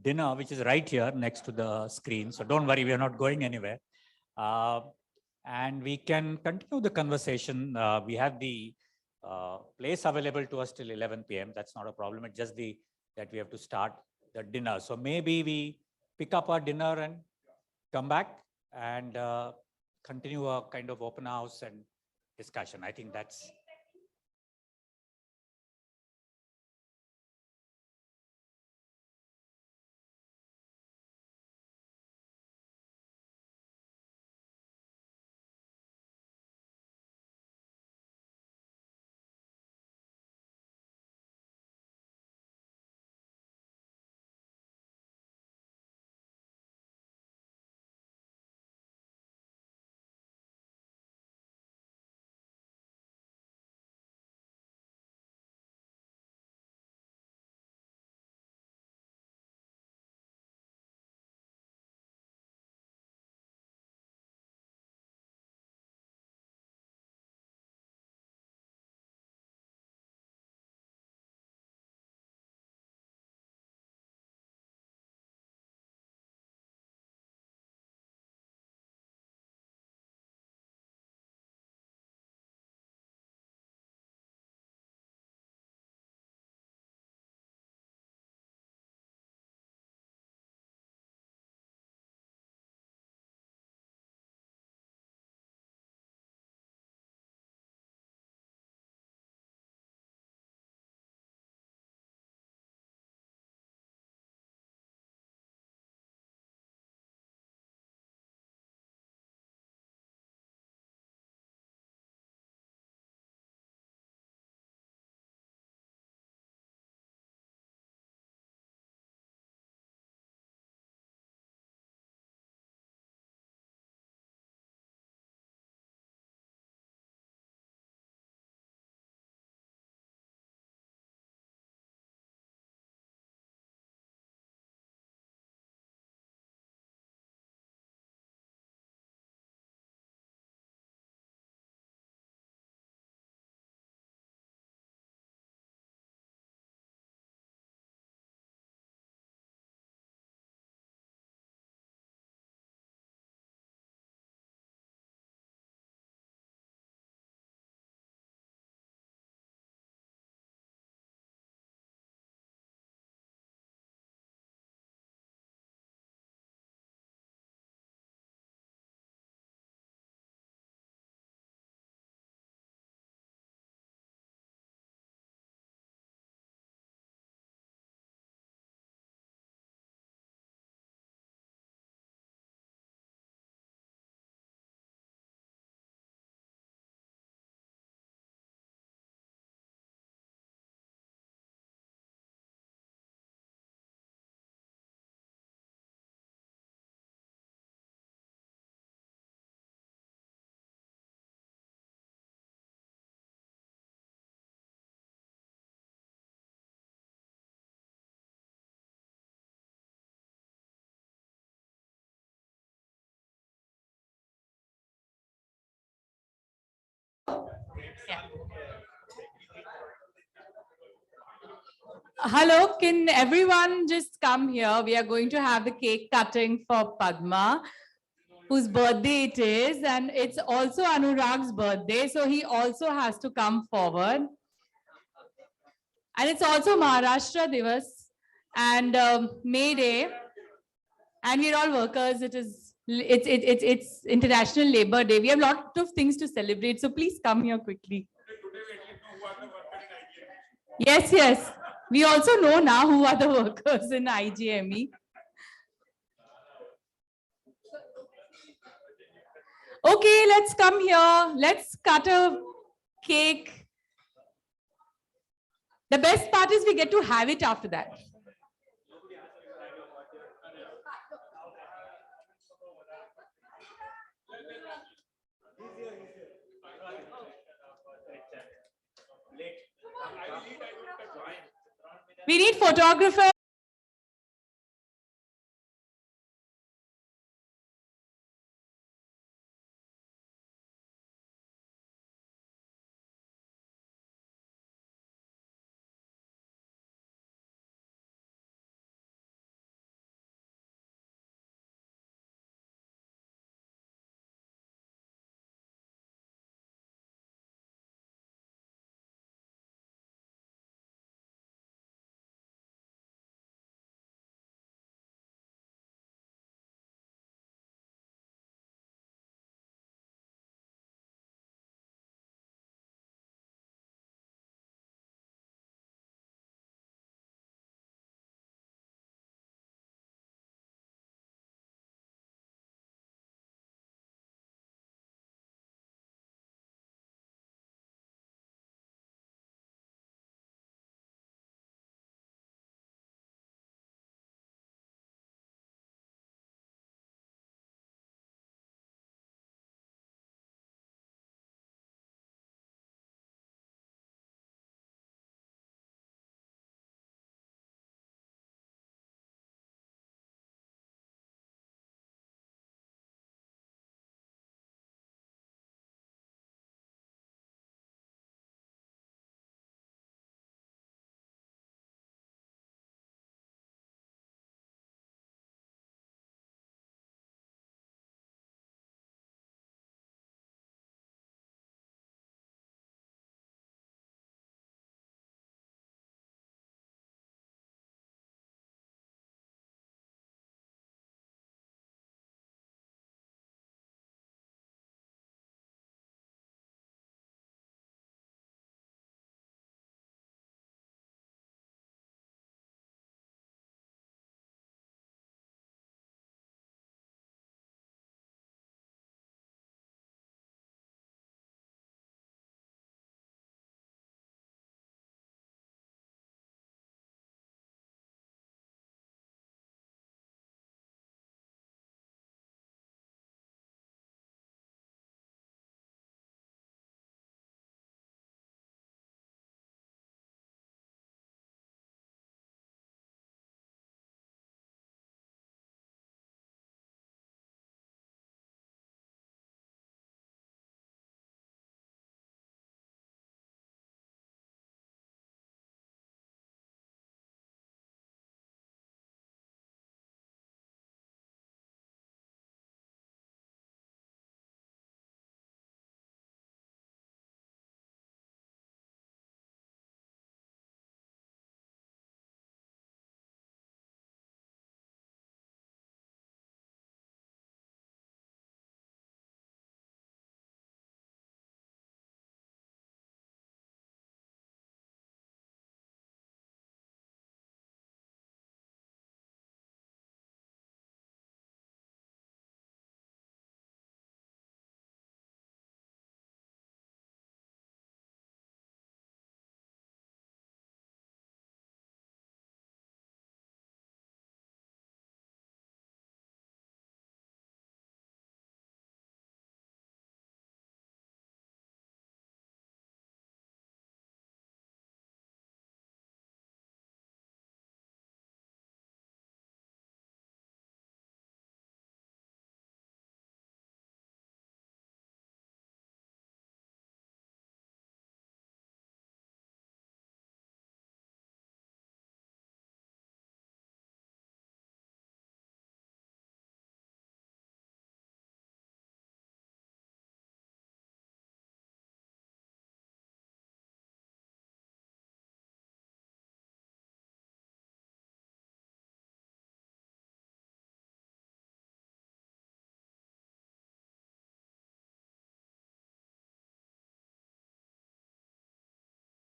dinner, which is right here next to the screen. So don't worry, we are not going anywhere. And we can continue the conversation. We have the place available to us till 11 p.m. That's not a problem. It's just that we have to start the dinner. So maybe we pick up our dinner and come back and continue a kind of open house and discussion. I think that's Hello, can everyone just come here? We are going to have the cake cutting for Padma, whose birthday it is, and it's also Anurag's birthday, so he also has to come forward. And it's also Maharashtra Divas and May Day, and we're all workers. It's International Labor Day. We have a lot of things to celebrate, so please come here quickly. Yes, yes. We also know now who are the workers in IJME. Okay, let's come here. Let's cut a cake. The best part is we get to have it after that. We need photographers.